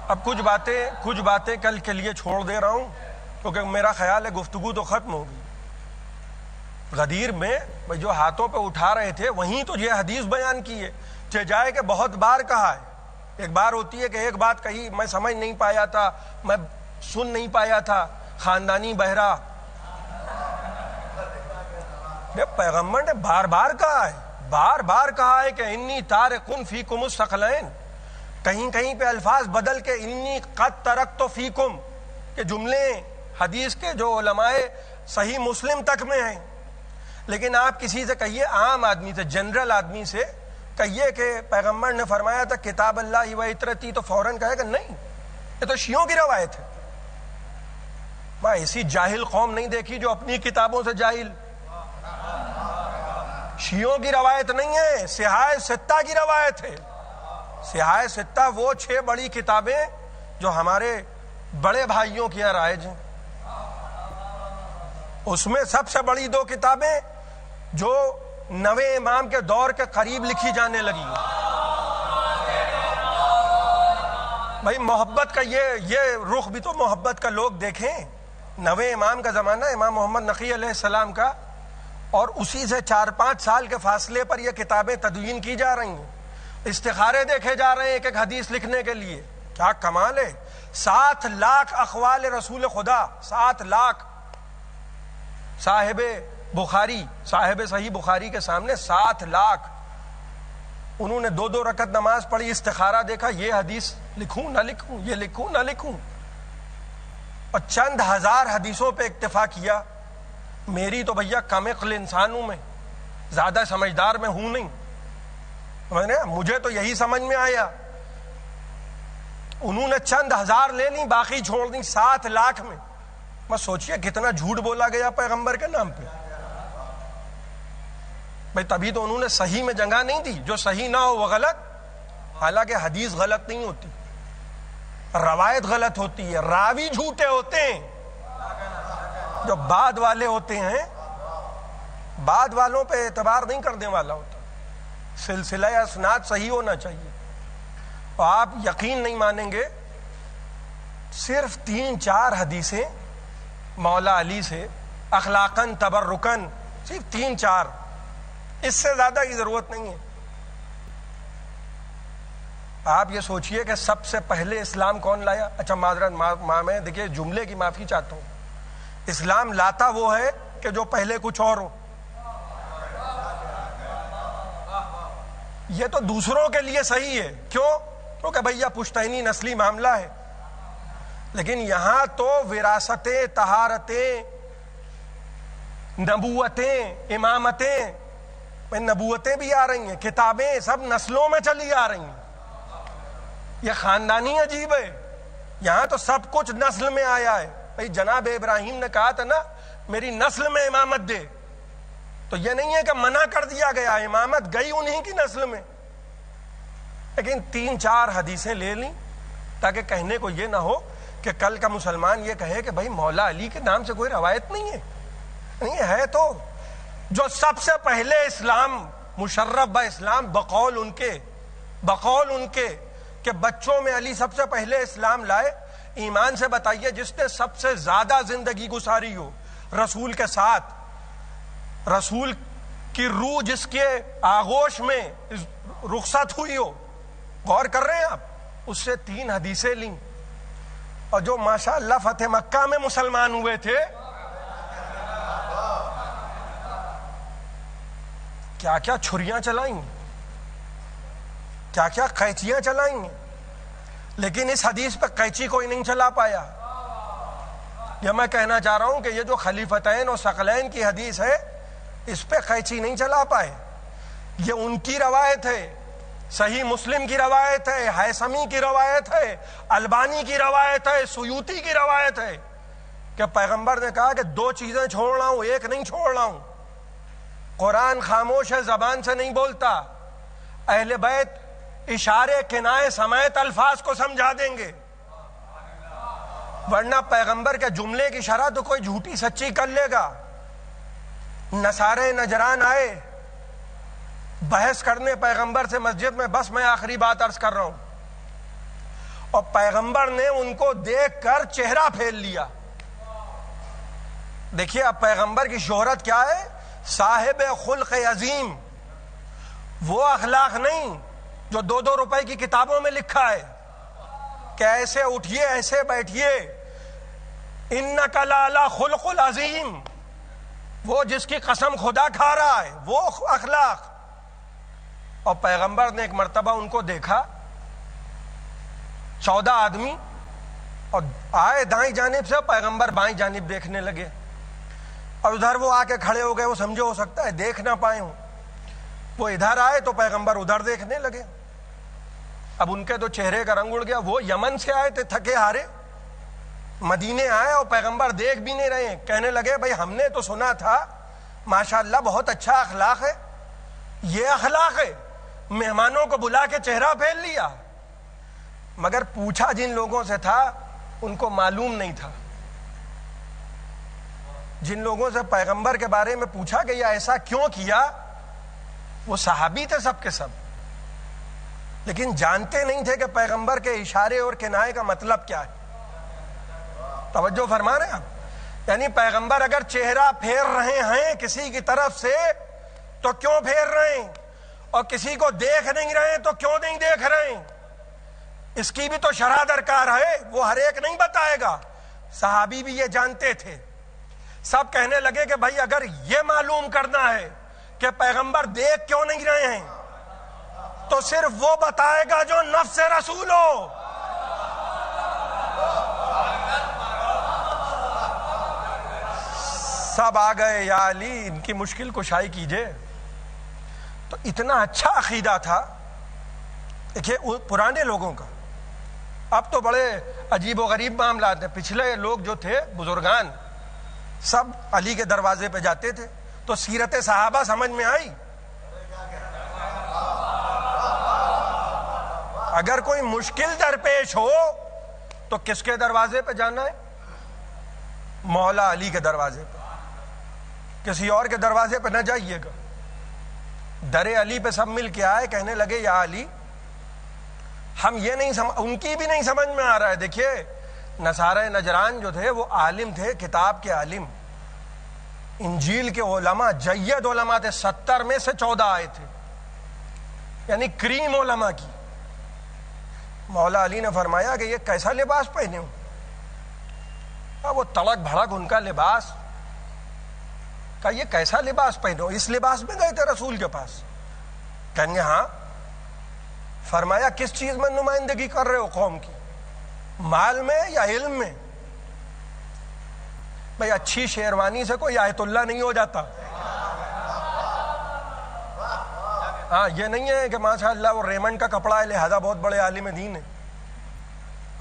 اب کچھ باتیں کل کے لیے چھوڑ دے رہا ہوں کیونکہ میرا خیال ہے گفتگو تو ختم ہوگی. غدیر میں جو ہاتھوں پہ اٹھا رہے تھے وہیں تو یہ حدیث بیان کی ہے کہ جائے کہ بہت بار کہا ہے. ایک بار ہوتی ہے کہ ایک بات کہی, میں سمجھ نہیں پایا تھا, میں سن نہیں پایا تھا, خاندانی بہرا. پیغمبر نے بار بار کہا ہے, بار بار کہا ہے کہ انی تارکن فیکم الثقلین. کہیں کہیں پہ الفاظ بدل کے انی قد ترکت فیکم, کہ جملے حدیث کے جو علماء صحیح مسلم تک میں ہیں. لیکن آپ کسی سے کہیے, عام آدمی سے, جنرل آدمی سے کہیے کہ پیغمبر نے فرمایا تھا کتاب اللہ و عطرتی, تو فوراً کہے گا نہیں یہ تو شیعوں کی روایت ہے. میں ایسی جاہل قوم نہیں دیکھی جو اپنی کتابوں سے جاہل. شیعوں کی روایت نہیں ہے, صحاح ستہ کی روایت ہے. صحاح ستہ وہ 6 بڑی کتابیں جو ہمارے بڑے بھائیوں کی ہیں رائج ہیں. اس میں سب سے بڑی 2 کتابیں جو 9 امام کے دور کے قریب لکھی جانے لگی. بھائی محبت کا یہ رخ بھی تو محبت کا لوگ دیکھیں. 9 امام کا زمانہ امام محمد نقی علیہ السلام کا, اور اسی سے 4-5 سال کے فاصلے پر یہ کتابیں تدوین کی جا رہی ہیں. استخارے دیکھے جا رہے ہیں ایک ایک حدیث لکھنے کے لیے. کیا کمال ہے. 7 لاکھ اقوال رسول خدا, 7 لاکھ. صاحب بخاری, صاحب صحیح بخاری کے سامنے 7 لاکھ. انہوں نے 2-2 رکعت نماز پڑھی, استخارہ دیکھا, یہ حدیث لکھوں نہ لکھوں, یہ لکھوں نہ لکھوں, اور چند ہزار حدیثوں پہ اکتفا کیا. میری تو بھیا کم عقل انسان ہوں, میں زیادہ سمجھدار میں ہوں نہیں. مجھے تو یہی سمجھ میں آیا. انہوں نے چند ہزار لے لی, باقی چھوڑ دی 7 لاکھ میں. میں سوچئے کتنا جھوٹ بولا گیا پیغمبر کے نام پہ. بھائی تبھی تو انہوں نے صحیح میں جگہ نہیں دی. جو صحیح نہ ہو وہ غلط. حالانکہ حدیث غلط نہیں ہوتی, روایت غلط ہوتی ہے, راوی جھوٹے ہوتے ہیں. جو بعد والے ہوتے ہیں, بعد والوں پہ اعتبار نہیں کرنے والا ہوتا. سلسلہ اسناد صحیح ہونا چاہیے. اور آپ یقین نہیں مانیں گے, صرف 3-4 حدیثیں مولا علی سے اخلاقاً تبرکاً, صرف 3-4, اس سے زیادہ کی ضرورت نہیں ہے. آپ یہ سوچئے کہ سب سے پہلے اسلام کون لایا. اچھا معذرت, میں دیکھیے جملے کی معافی چاہتا ہوں. اسلام لاتا وہ ہے کہ جو پہلے کچھ اور ہو. یہ تو دوسروں کے لیے صحیح ہے. کیوں؟ کیونکہ بھیا پشتینی نسلی معاملہ ہے. لیکن یہاں تو وراثتیں, طہارتیں, نبوتیں, امامتیں, نبوتیں بھی آ رہی ہیں, کتابیں سب نسلوں میں چلی آ رہی ہیں. یہ خاندانی عجیب ہے. یہاں تو سب کچھ نسل میں آیا ہے. بھائی جناب ابراہیم نے کہا تھا نا میری نسل میں امامت دے, تو یہ نہیں ہے کہ منع کر دیا گیا, امامت گئی انہی کی نسل میں. لیکن 3-4 حدیثیں لے لیں تاکہ کہنے کو یہ نہ ہو کہ کل کا مسلمان یہ کہے کہ بھائی مولا علی کے نام سے کوئی روایت نہیں ہے. نہیں ہے تو جو سب سے پہلے اسلام مشرف با اسلام بقول ان کے کہ بچوں میں علی سب سے پہلے اسلام لائے. ایمان سے بتائیے جس نے سب سے زیادہ زندگی گزاری ہو رسول کے ساتھ, رسول کی روح جس کے آغوش میں رخصت ہوئی ہو, غور کر رہے ہیں آپ, اس سے 3 حدیثیں لیں. اور جو ماشاءاللہ فتح مکہ میں مسلمان ہوئے تھے, کیا کیا چھریاں چلائیں, کیا کیا قینچیاں چلائیں, لیکن اس حدیث پہ قینچی کوئی نہیں چلا پایا. یہ میں کہنا چاہ رہا ہوں کہ یہ جو خلیفتین اور ثقلین کی حدیث ہے اس پہ قینچی نہیں چلا پائے. یہ ان کی روایت ہے, صحیح مسلم کی روایت ہے, حیثمی کی روایت ہے, البانی کی روایت ہے, سیوطی کی روایت ہے کہ پیغمبر نے کہا کہ 2 چیزیں چھوڑ رہا ہوں, ایک نہیں چھوڑ رہا ہوں. قرآن خاموش ہے, زبان سے نہیں بولتا. اہل بیت اشارے کنائے سمیت الفاظ کو سمجھا دیں گے, ورنہ پیغمبر کے جملے کی شرح تو کوئی جھوٹی سچی کر لے گا. نصارے نجران آئے بحث کرنے پیغمبر سے مسجد میں, بس میں آخری بات عرض کر رہا ہوں, اور پیغمبر نے ان کو دیکھ کر چہرہ پھیر لیا. دیکھیے اب پیغمبر کی شہرت کیا ہے, صاحب خلق عظیم. وہ اخلاق نہیں جو 2 روپے کی کتابوں میں لکھا ہے کہ ایسے اٹھیے ایسے بیٹھیے, انک لعلی خلق العظیم, وہ جس کی قسم خدا کھا رہا ہے وہ اخلاق. اور پیغمبر نے ایک مرتبہ ان کو دیکھا, 14 آدمی, اور آئے دائیں جانب سے, پیغمبر بائیں جانب دیکھنے لگے, اور ادھر وہ آ کے کھڑے ہو گئے, وہ سمجھے ہو سکتا ہے دیکھ نہ پائے ہوں. وہ ادھر آئے تو پیغمبر ادھر دیکھنے لگے. اب ان کے تو چہرے کا رنگ اڑ گیا. وہ یمن سے آئے تھے تھکے ہارے, مدینے آئے اور پیغمبر دیکھ بھی نہیں رہے. کہنے لگے بھائی ہم نے تو سنا تھا ماشاءاللہ بہت اچھا اخلاق ہے, یہ اخلاق ہے, مہمانوں کو بلا کے چہرہ پھیر لیا. مگر پوچھا جن لوگوں سے تھا ان کو معلوم نہیں تھا. جن لوگوں سے پیغمبر کے بارے میں پوچھا کہ یہ ایسا کیوں کیا, وہ صحابی تھے سب کے سب, لیکن جانتے نہیں تھے کہ پیغمبر کے اشارے اور کنائے کا مطلب کیا ہے. توجہ فرما رہے ہیں آپ, یعنی پیغمبر اگر چہرہ پھیر رہے ہیں کسی کی طرف سے تو کیوں پھیر رہے ہیں, اور کسی کو دیکھ نہیں رہے تو کیوں نہیں دیکھ رہے ہیں, اس کی بھی تو شرح درکار ہے. وہ ہر ایک نہیں بتائے گا, صحابی بھی یہ جانتے تھے. سب کہنے لگے کہ بھائی اگر یہ معلوم کرنا ہے کہ پیغمبر دیکھ کیوں نہیں رہے ہیں تو صرف وہ بتائے گا جو نفس رسول ہو. سب آ گئے, یا علی ان کی مشکل کشائی کیجئے. تو اتنا اچھا عقیدہ تھا دیکھیے پرانے لوگوں کا. اب تو بڑے عجیب و غریب معاملات ہیں. پچھلے لوگ جو تھے بزرگان سب علی کے دروازے پہ جاتے تھے, تو سیرت صحابہ سمجھ میں آئی. اگر کوئی مشکل درپیش ہو تو کس کے دروازے پہ جانا ہے, مولا علی کے دروازے پہ, کسی اور کے دروازے پہ نہ جائیے گا. در علی پہ سب مل کے آئے, کہنے لگے یا علی ہم یہ نہیں ان کی بھی نہیں سمجھ میں آ رہا ہے. دیکھیے نصارہ نجران جو تھے وہ عالم تھے, کتاب کے عالم, انجیل کے علماء جید علماء تھے. 70 میں سے 14 آئے تھے, یعنی کریم علماء کی. مولا علی نے فرمایا کہ یہ کیسا لباس پہنے ہوں. وہ تڑک بھڑک ان کا لباس, کہ یہ کیسا لباس پہنے ہو, اس لباس میں گئے تھے رسول کے پاس. کہیں گے ہاں. فرمایا کس چیز میں نمائندگی کر رہے ہو قوم کی, مال میں یا علم میں؟ بھئی اچھی شیروانی سے کوئی آیت اللہ نہیں ہو جاتا. ہاں یہ نہیں ہے کہ ماشاءاللہ وہ ریمنڈ کا کپڑا ہے لہذا بہت بڑے عالم دین ہے.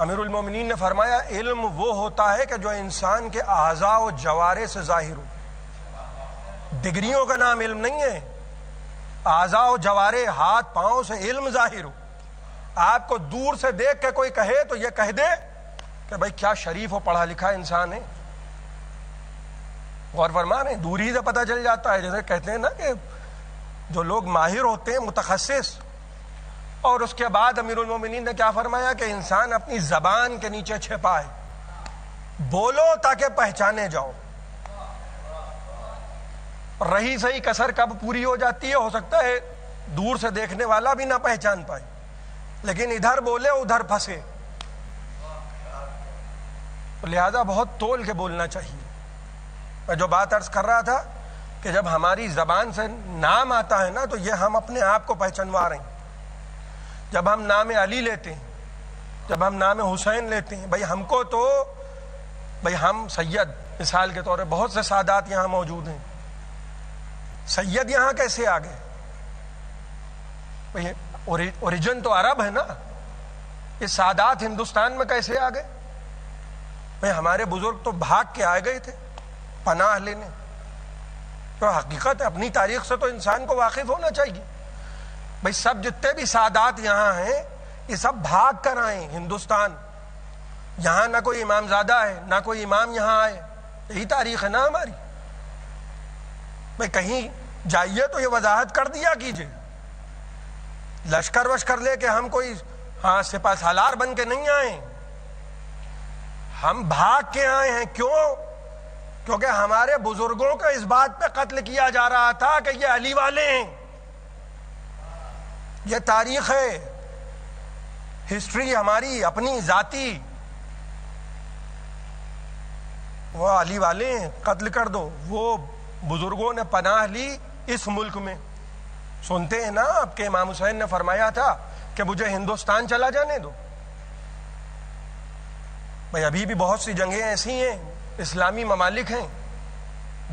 امیر المومنین نے فرمایا علم وہ ہوتا ہے کہ جو انسان کے اعضاء و جوارح سے ظاہر ہو. ڈگریوں کا نام علم نہیں ہے. اعضاء و جوارح، ہاتھ پاؤں سے علم ظاہر ہو. آپ کو دور سے دیکھ کے کوئی کہے تو یہ کہہ دے کہ بھائی کیا شریف و پڑھا لکھا انسان ہے. غور فرما رہے ہیں، دور ہی سے پتہ چل جاتا ہے. جیسے کہتے ہیں نا کہ جو لوگ ماہر ہوتے ہیں متخصص. اور اس کے بعد امیر المومنین نے کیا فرمایا کہ انسان اپنی زبان کے نیچے چھپائے، بولو تاکہ پہچانے جاؤ. رہی صحیح کسر کب پوری ہو جاتی ہے، ہو سکتا ہے دور سے دیکھنے والا بھی نہ پہچان پائے، لیکن ادھر بولے ادھر پھنسے. لہذا بہت تول کے بولنا چاہیے. میں جو بات عرض کر رہا تھا کہ جب ہماری زبان سے نام آتا ہے نا تو یہ ہم اپنے آپ کو پہچانوا رہے ہیں. جب ہم نام علی لیتے ہیں، جب ہم نام حسین لیتے ہیں، بھائی ہم کو تو بھائی ہم سید مثال کے طور پر، بہت سے سادات یہاں موجود ہیں. سید یہاں کیسے آ گئے؟ بھائی اوریجن تو عرب ہے نا. یہ سادات ہندوستان میں کیسے آ گئے؟ بھائی ہمارے بزرگ تو بھاگ کے آئے گئے تھے پناہ لینے. تو حقیقت ہے، اپنی تاریخ سے تو انسان کو واقف ہونا چاہیے. بھائی سب جتنے بھی سادات یہاں ہیں یہ سب بھاگ کر آئے ہندوستان. یہاں نہ کوئی امام زادہ ہے، نہ کوئی امام یہاں آئے. یہی تاریخ ہے نا ہماری. بھائی کہیں جائیے تو یہ وضاحت کر دیا کیجئے. لشکر وشکر لے کے ہم کوئی سپہ سالار بن کے نہیں آئے، ہم بھاگ کے آئے ہیں. کیوں؟ کیونکہ ہمارے بزرگوں کا اس بات پہ قتل کیا جا رہا تھا کہ یہ علی والے ہیں. یہ تاریخ ہے، ہسٹری ہماری اپنی ذاتی. وہ علی والے ہیں، قتل کر دو. وہ بزرگوں نے پناہ لی اس ملک میں. سنتے ہیں نا آپ کے امام حسین نے فرمایا تھا کہ مجھے ہندوستان چلا جانے دو. بھائی ابھی بھی بہت سی جنگیں ایسی ہیں، اسلامی ممالک ہیں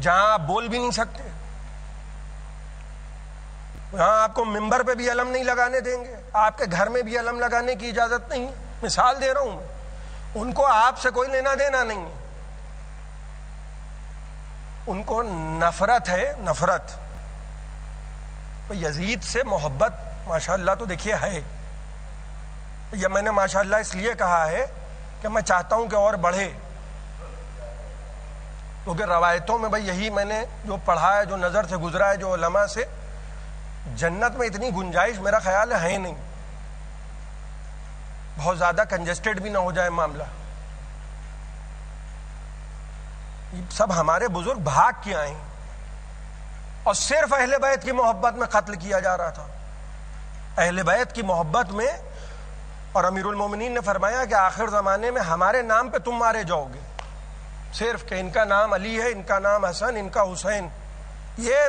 جہاں آپ بول بھی نہیں سکتے. وہاں آپ کو ممبر پہ بھی علم نہیں لگانے دیں گے، آپ کے گھر میں بھی علم لگانے کی اجازت نہیں. مثال دے رہا ہوں میں. ان کو آپ سے کوئی لینا دینا نہیں ہے. ان کو نفرت ہے، نفرت. یزید سے محبت ماشاءاللہ تو دیکھیے ہے. یہ میں نے ماشاءاللہ اس لیے کہا ہے کہ میں چاہتا ہوں کہ اور بڑھے، کیونکہ روایتوں میں بھائی یہی میں نے جو پڑھا ہے، جو نظر سے گزرا ہے، جو علماء سے، جنت میں اتنی گنجائش میرا خیال ہے نہیں. بہت زیادہ کنجسٹڈ بھی نہ ہو جائے معاملہ. سب ہمارے بزرگ بھاگ کے آئے ہیں اور صرف اہل بیت کی محبت میں قتل کیا جا رہا تھا. اہل بیت کی محبت میں. اور امیر المومنین نے فرمایا کہ آخر زمانے میں ہمارے نام پہ تم مارے جاؤ گے، صرف کہ ان کا نام علی ہے، ان کا نام حسن، ان کا حسین. یہ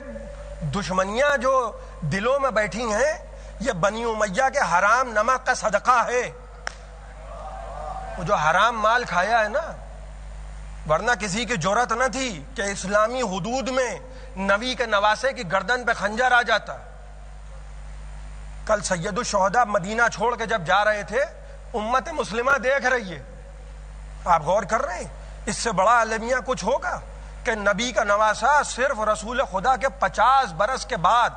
دشمنیاں جو دلوں میں بیٹھی ہیں یہ بنی امیہ کے حرام نمک کا صدقہ ہے. وہ جو حرام مال کھایا ہے نا، ورنہ کسی کی جرأت نہ تھی کہ اسلامی حدود میں نبی کے نواسے کی گردن پہ خنجر آ جاتا. کل سید الشہداء مدینہ چھوڑ کے جب جا رہے تھے، امت مسلمہ دیکھ رہی ہے. آپ غور کر رہے ہیں؟ اس سے بڑا المیہ کچھ ہوگا کہ نبی کا نواسا صرف رسول خدا کے 50 برس کے بعد،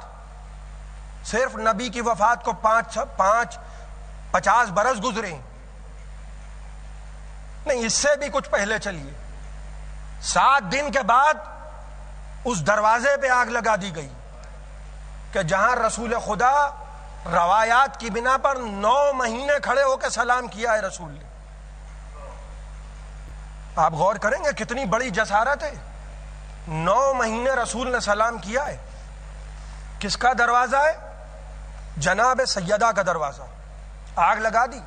صرف نبی کی وفات کو 50 برس گزرے نہیں، اس سے بھی کچھ پہلے چلیے. 7 دن کے بعد اس دروازے پہ آگ لگا دی گئی کہ جہاں رسول خدا روایات کی بنا پر 9 مہینے کھڑے ہو کے سلام کیا ہے رسول نے. آپ غور کریں گے کتنی بڑی جسارت ہے. 9 مہینے رسول نے سلام کیا ہے. کس کا دروازہ ہے؟ جناب سیدہ کا دروازہ. آگ لگا دی.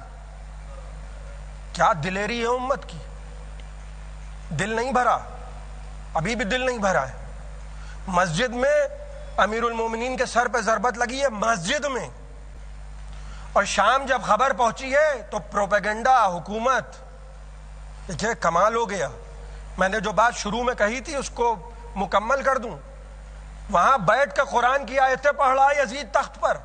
کیا دلیری ہے امت کی. دل نہیں بھرا، ابھی بھی دل نہیں بھرا ہے. مسجد میں امیر المومنین کے سر پہ ضربت لگی ہے، مسجد میں. اور شام جب خبر پہنچی ہے تو پروپیگنڈا حکومت. دیکھیے کمال ہو گیا. میں نے جو بات شروع میں کہی تھی اس کو مکمل کر دوں. وہاں بیٹھ کے قرآن کی آیتیں پڑھ رہا ہے یزید تخت پر.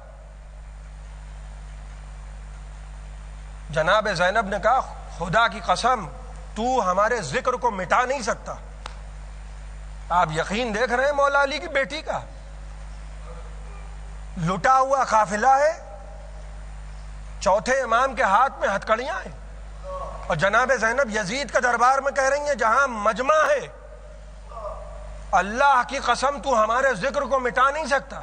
جناب زینب نے کہا خدا کی قسم تو ہمارے ذکر کو مٹا نہیں سکتا. آپ یقین دیکھ رہے ہیں مولا علی کی بیٹی کا, لٹا ہوا قافلہ ہے, چوتھے امام کے ہاتھ میں ہتھکڑیاں ہیں, اور جناب زینب یزید کے دربار میں کہہ رہی ہیں جہاں مجمع ہے اللہ کی قسم تو ہمارے ذکر کو مٹا نہیں سکتا.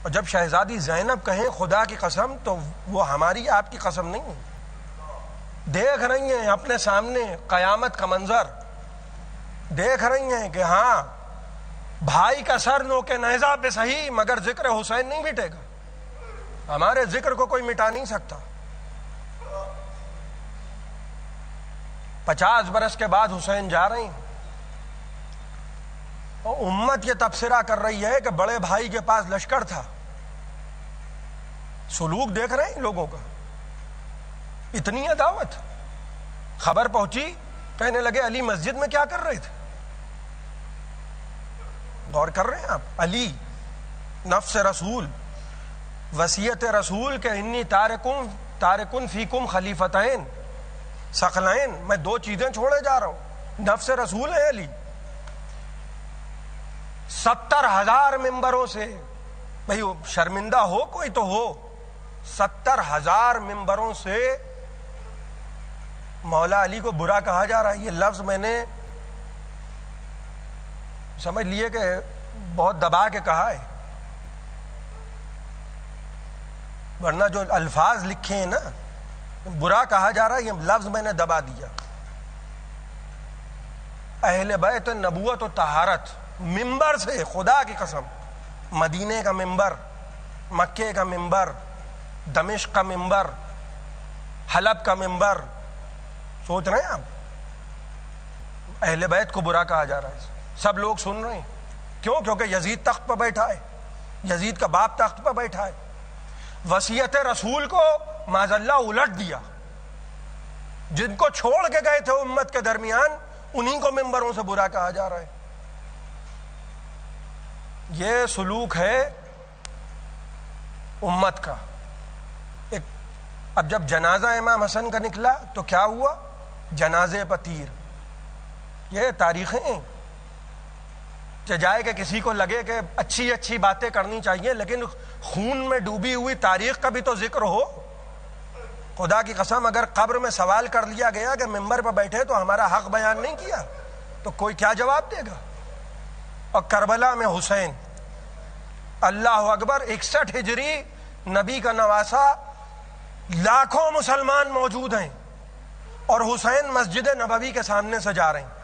اور جب شہزادی زینب کہیں خدا کی قسم تو وہ ہماری آپ کی قسم نہیں ہے. دیکھ رہی ہیں اپنے سامنے قیامت کا منظر, دیکھ رہی ہیں کہ ہاں بھائی کا سر نو کے نیزہ پہ صحیح مگر ذکر حسین نہیں مٹے گا, ہمارے ذکر کو کوئی مٹا نہیں سکتا. 50 برس کے بعد حسین جا رہے ہیں اور امت یہ تبصرہ کر رہی ہے کہ بڑے بھائی کے پاس لشکر تھا. سلوک دیکھ رہے ہیں لوگوں کا, اتنی عداوت. خبر پہنچی, کہنے لگے علی مسجد میں کیا کر رہے تھے. غور کر رہے ہیں آپ, علی نفس رسول, وصیت رسول کہ انی تارکن فیکم خلیفتین ثقلین, میں 2 چیزیں چھوڑے جا رہا ہوں. نفس رسول ہے علی. 70,000 ممبروں سے, بھئی شرمندہ ہو کوئی تو ہو, 70,000 ممبروں سے مولا علی کو برا کہا جا رہا ہے. یہ لفظ میں نے سمجھ لیے کہ بہت دبا کے کہا ہے, ورنہ جو الفاظ لکھے ہیں نا برا کہا جا رہا ہے, یہ لفظ میں نے دبا دیا. اہل بیت نبوت و طہارت ممبر سے, خدا کی قسم, مدینے کا ممبر, مکے کا ممبر, دمشق کا ممبر, حلب کا ممبر. سوچ رہے ہیں آپ, اہل بیت کو برا کہا جا رہا ہے, سب لوگ سن رہے ہیں. کیوں؟ کیونکہ یزید تخت پر بیٹھا ہے, یزید کا باپ تخت پر بیٹھا ہے. وصیت رسول کو معاذ اللہ الٹ دیا. جن کو چھوڑ کے گئے تھے امت کے درمیان انہیں کو ممبروں سے برا کہا جا رہا ہے. یہ سلوک ہے امت کا. اب جب جنازہ امام حسن کا نکلا تو کیا ہوا؟ جنازے پر تیر. یہ تاریخیں ہیں. جائے کہ کسی کو لگے کہ اچھی اچھی باتیں کرنی چاہیے, لیکن خون میں ڈوبی ہوئی تاریخ کا بھی تو ذکر ہو. خدا کی قسم اگر قبر میں سوال کر لیا گیا کہ ممبر پر بیٹھے تو ہمارا حق بیان نہیں کیا تو کوئی کیا جواب دے گا. اور کربلا میں حسین, اللہ اکبر, 61 ہجری, نبی کا نواسا, لاکھوں مسلمان موجود ہیں اور حسین مسجد نبوی کے سامنے سے جا رہے ہیں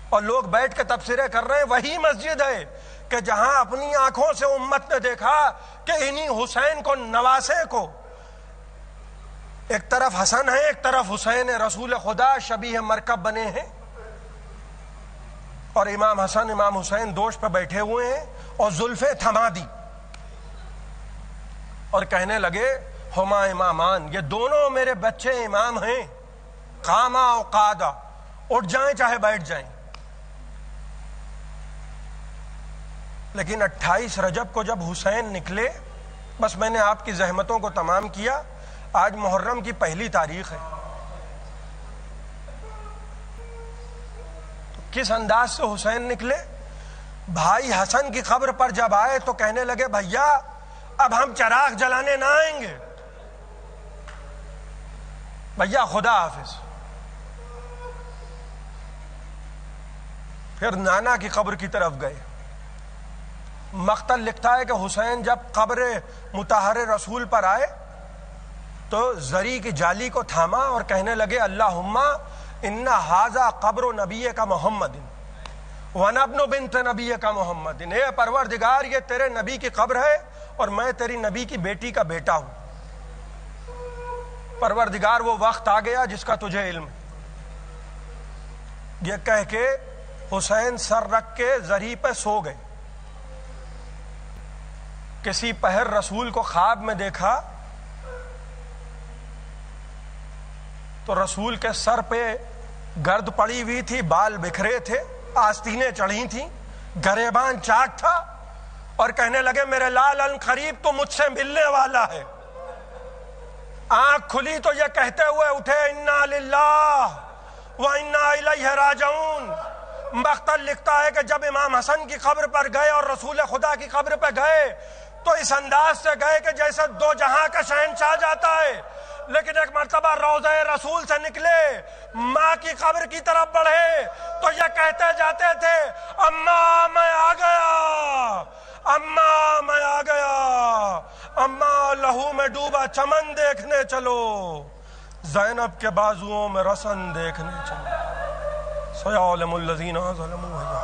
اور لوگ بیٹھ کے تبصرے کر رہے ہیں. وہی مسجد ہے کہ جہاں اپنی آنکھوں سے امت نے دیکھا کہ انہی حسین کو, نواسے کو, ایک طرف حسن ہے ایک طرف حسین ہے, رسول خدا شبیہ مرکب بنے ہیں, اور امام حسن امام حسین دوش پہ بیٹھے ہوئے ہیں اور زلفیں تھما دی اور کہنے لگے ہما امامان, یہ دونوں میرے بچے امام ہیں, قاما و قادا, اٹھ جائیں چاہے بیٹھ جائیں. لیکن 28 رجب کو جب حسین نکلے, بس میں نے آپ کی زحمتوں کو تمام کیا. آج محرم کی پہلی تاریخ ہے. تو کس انداز سے حسین نکلے؟ بھائی حسن کی قبر پر جب آئے تو کہنے لگے بھیا اب ہم چراغ جلانے نہ آئیں گے, بھیا خدا حافظ. پھر نانا کی قبر کی طرف گئے. مقتل لکھتا ہے کہ حسین جب قبر مطہر رسول پر آئے تو زری کی جالی کو تھاما اور کہنے لگے اللہم ان ھذا قبر نبی کا محمد وانا ابن بنت نبی کا محمد. اے پروردگار, یہ تیرے نبی کی قبر ہے اور میں تیری نبی کی بیٹی کا بیٹا ہوں. پروردگار وہ وقت آ گیا جس کا تجھے علم. یہ کہہ کے حسین سر رکھ کے زری پہ سو گئے. کسی پہر رسول کو خواب میں دیکھا تو رسول کے سر پہ گرد پڑی ہوئی تھی, بال بکھرے تھے, آستینیں چڑھی تھیں, گریبان چاک تھا, اور کہنے لگے میرے لال ان قریب تو مجھ سے ملنے والا ہے. آنکھ کھلی تو یہ کہتے ہوئے اٹھے انا للہ و انا الیہ راجعون۔ مختل لکھتا ہے کہ جب امام حسن کی قبر پر گئے اور رسول خدا کی قبر پہ گئے تو اس انداز سے گئے کہ جیسے دو جہاں کا شہنشاہ جاتا ہے، لیکن ایک مرتبہ روضہ رسول سے نکلے، ماں کی قبر کی طرف بڑھے تو یہ کہتے جاتے تھے اماں میں آ گیا، اماں میں آ گیا، اماں لہو میں ڈوبا چمن دیکھنے چلو، زینب کے بازوؤں میں رسن دیکھنے چلو، سیعلم الذین ظلموا